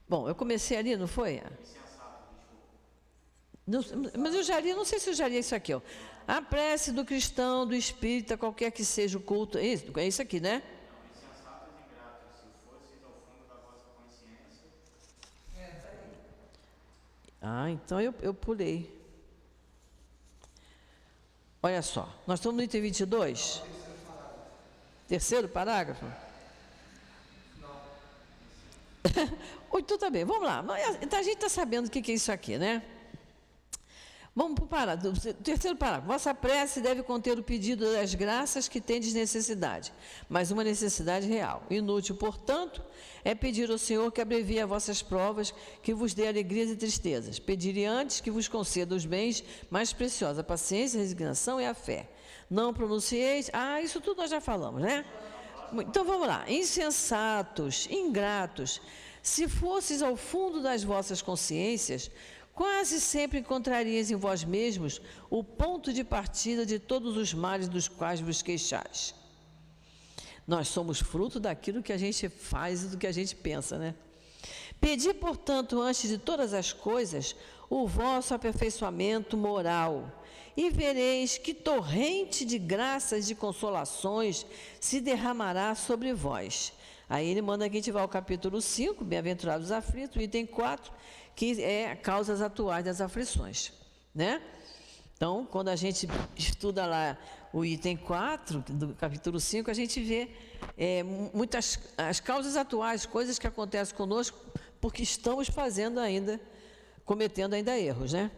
bom, eu comecei ali, não foi? Não, mas eu já li, não sei se eu já li isso aqui, ó. A prece do cristão, do espírita, qualquer que seja o culto, é isso aqui, né? Então eu pulei. Olha só, nós estamos no item 22. Terceiro parágrafo? Então tá bem, vamos lá. Então, a gente está sabendo o que é isso aqui, né? Vamos para o parágrafo. Terceiro parágrafo. Vossa prece deve conter o pedido das graças que tendes necessidade, mas uma necessidade real. Inútil, portanto, é pedir ao Senhor que abrevie as vossas provas, que vos dê alegrias e tristezas. Pedirei antes que vos conceda os bens mais preciosos, a paciência, a resignação e a fé. Não pronuncieis... isso tudo nós já falamos, né? Então, vamos lá. Insensatos, ingratos, se fosseis ao fundo das vossas consciências, quase sempre encontrarias em vós mesmos o ponto de partida de todos os males dos quais vos queixais. Nós somos fruto daquilo que a gente faz e do que a gente pensa, né? Pedi, portanto, antes de todas as coisas, o vosso aperfeiçoamento moral, e vereis que torrente de graças e de consolações se derramará sobre vós. Aí ele manda que a gente vá ao capítulo 5, Bem-aventurados os aflitos, item 4, que é causas atuais das aflições, né? Então, quando a gente estuda lá o item 4 do capítulo 5, a gente vê muitas as causas atuais, coisas que acontecem conosco porque estamos cometendo ainda erros, né?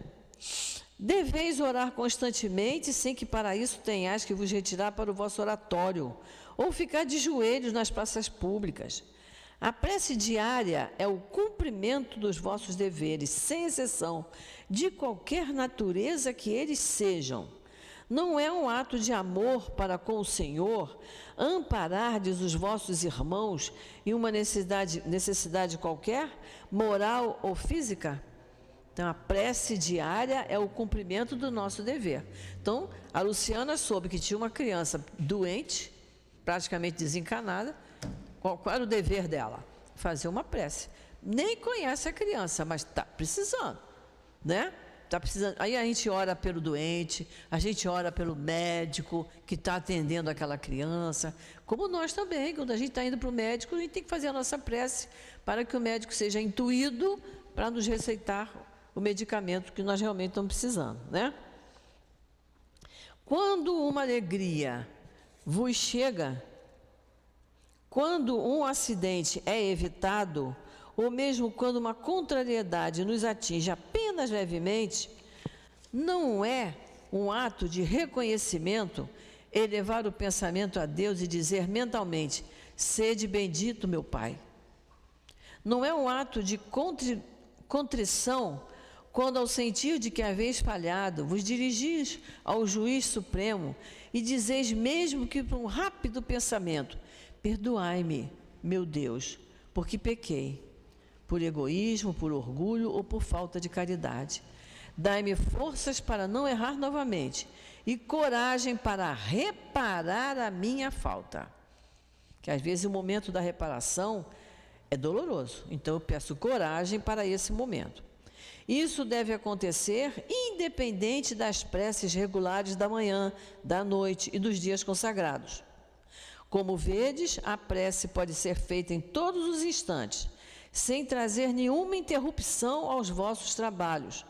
Deveis orar constantemente, sem que para isso tenhais que vos retirar para o vosso oratório, ou ficar de joelhos nas praças públicas. A prece diária é o cumprimento dos vossos deveres, sem exceção, de qualquer natureza que eles sejam. Não é um ato de amor para com o Senhor amparardes os vossos irmãos em uma necessidade qualquer, moral ou física? Então, a prece diária é o cumprimento do nosso dever. Então, a Luciana soube que tinha uma criança doente, praticamente desencanada. Qual era o dever dela? Fazer uma prece. Nem conhece a criança, mas está precisando, né? Está precisando. Aí a gente ora pelo doente, a gente ora pelo médico que está atendendo aquela criança. Como nós também, quando a gente está indo para o médico, a gente tem que fazer a nossa prece para que o médico seja intuído para nos receitar o medicamento que nós realmente estamos precisando, né? Quando uma alegria vos chega, quando um acidente é evitado, ou mesmo quando uma contrariedade nos atinge apenas levemente, não é um ato de reconhecimento elevar o pensamento a Deus e dizer mentalmente: sede bendito, meu Pai. Não é um ato de contrição quando, ao sentir de que haveis falhado, vos dirigis ao juiz supremo e dizeis, mesmo que por um rápido pensamento: perdoai-me, meu Deus, porque pequei, por egoísmo, por orgulho ou por falta de caridade. Dai-me forças para não errar novamente e coragem para reparar a minha falta. Que às vezes o momento da reparação é doloroso, então eu peço coragem para esse momento. Isso deve acontecer independente das preces regulares da manhã, da noite e dos dias consagrados. Como vedes, a prece pode ser feita em todos os instantes, sem trazer nenhuma interrupção aos vossos trabalhos.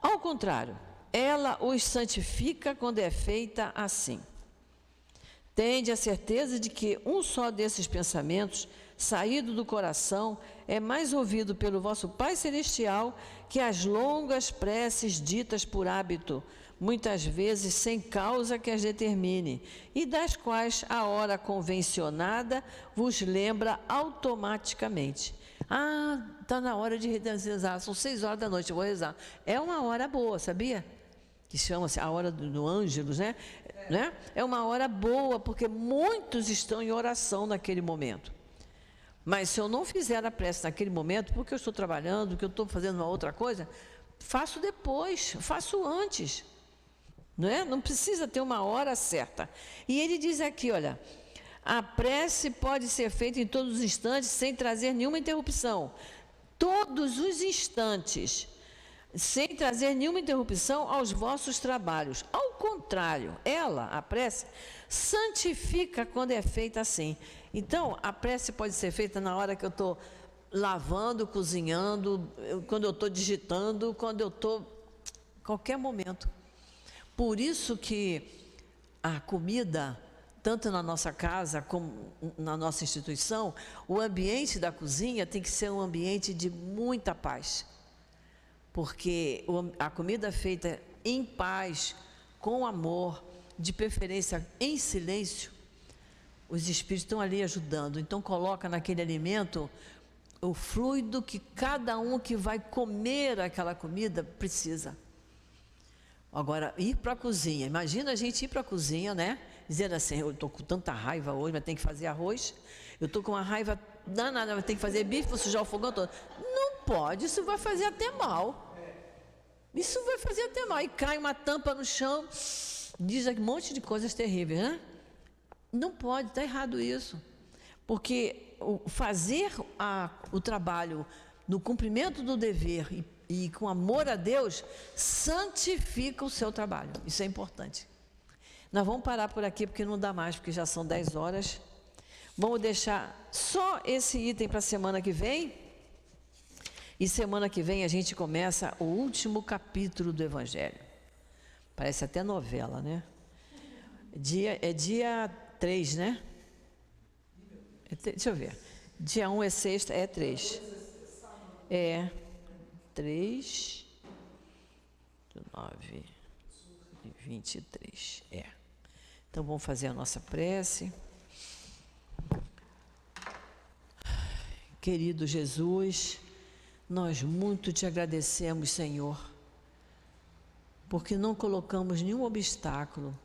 Ao contrário, ela os santifica quando é feita assim. Tende a certeza de que um só desses pensamentos, saído do coração, é mais ouvido pelo vosso Pai Celestial que as longas preces ditas por hábito, muitas vezes sem causa que as determine, e das quais a hora convencionada vos lembra automaticamente. Está na hora de rezar, são 6 horas da noite, eu vou rezar. É uma hora boa, sabia? Que chama-se a hora do Ângelus, né? É uma hora boa, porque muitos estão em oração naquele momento. Mas se eu não fizer a prece naquele momento, porque eu estou trabalhando, porque eu estou fazendo uma outra coisa, faço depois, faço antes. Não precisa ter uma hora certa. E ele diz aqui, olha, a prece pode ser feita em todos os instantes, sem trazer nenhuma interrupção. Todos os instantes, sem trazer nenhuma interrupção aos vossos trabalhos. Ao contrário, a prece, santifica quando é feita assim. Então, a prece pode ser feita na hora que eu estou lavando, cozinhando, quando eu estou digitando, quando eu estou... qualquer momento. Por isso que a comida tanto na nossa casa como na nossa instituição, o ambiente da cozinha tem que ser um ambiente de muita paz. Porque a comida feita em paz, com amor, de preferência em silêncio, os espíritos estão ali ajudando. Então coloca naquele alimento o fluido que cada um que vai comer aquela comida precisa. Agora, ir para a cozinha, imagina a gente ir para a cozinha, né? Dizendo assim, eu estou com tanta raiva hoje, mas tem que fazer arroz. Eu estou com uma raiva danada, mas tem que fazer bife, vou sujar o fogão todo. Não pode, isso vai fazer até mal. Isso vai fazer até mal. E cai uma tampa no chão, diz um monte de coisas terríveis, né? Não pode, está errado isso. Porque fazer o trabalho no cumprimento do dever e com amor a Deus, santifica o seu trabalho. Isso é importante. Nós vamos parar por aqui, porque não dá mais, porque já são 10 horas. Vamos deixar só esse item para a semana que vem. E semana que vem a gente começa o último capítulo do Evangelho. Parece até novela, né? É dia 3, né? Deixa eu ver. Dia 1 é sexta, é 3. É 3, 9 e 23. Então vamos fazer a nossa prece. Querido Jesus, nós muito te agradecemos, Senhor, porque não colocamos nenhum obstáculo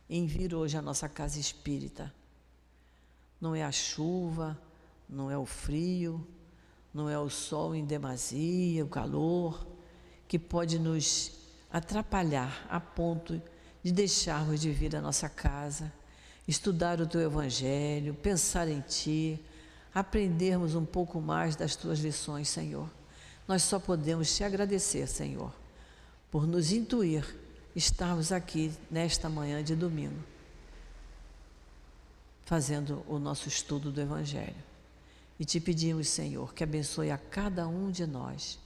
em vir hoje à nossa casa espírita. Não é a chuva, não é o frio, não é o sol em demasia, o calor, que pode nos atrapalhar a ponto de deixarmos de vir à nossa casa, estudar o Teu Evangelho, pensar em Ti, aprendermos um pouco mais das Tuas lições, Senhor. Nós só podemos Te agradecer, Senhor, por nos intuir estarmos aqui nesta manhã de domingo, fazendo o nosso estudo do Evangelho. E te pedimos, Senhor, que abençoe a cada um de nós,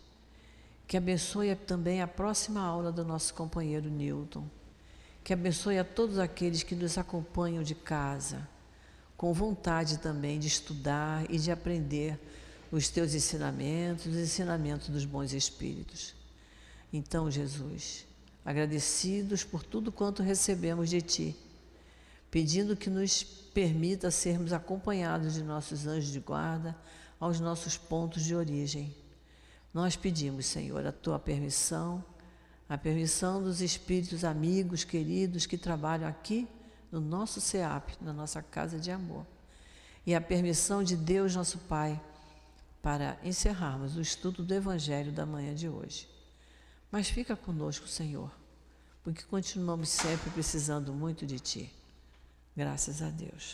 que abençoe também a próxima aula do nosso companheiro Newton, que abençoe a todos aqueles que nos acompanham de casa, com vontade também de estudar e de aprender os teus ensinamentos, os ensinamentos dos bons espíritos. Então, Jesus, agradecidos por tudo quanto recebemos de Ti, pedindo que nos permita sermos acompanhados de nossos anjos de guarda aos nossos pontos de origem. Nós pedimos, Senhor, a Tua permissão, a permissão dos espíritos amigos, queridos, que trabalham aqui no nosso SEAP, na nossa casa de amor, e a permissão de Deus, nosso Pai, para encerrarmos o estudo do Evangelho da manhã de hoje. Mas fica conosco, Senhor, porque continuamos sempre precisando muito de Ti. Graças a Deus.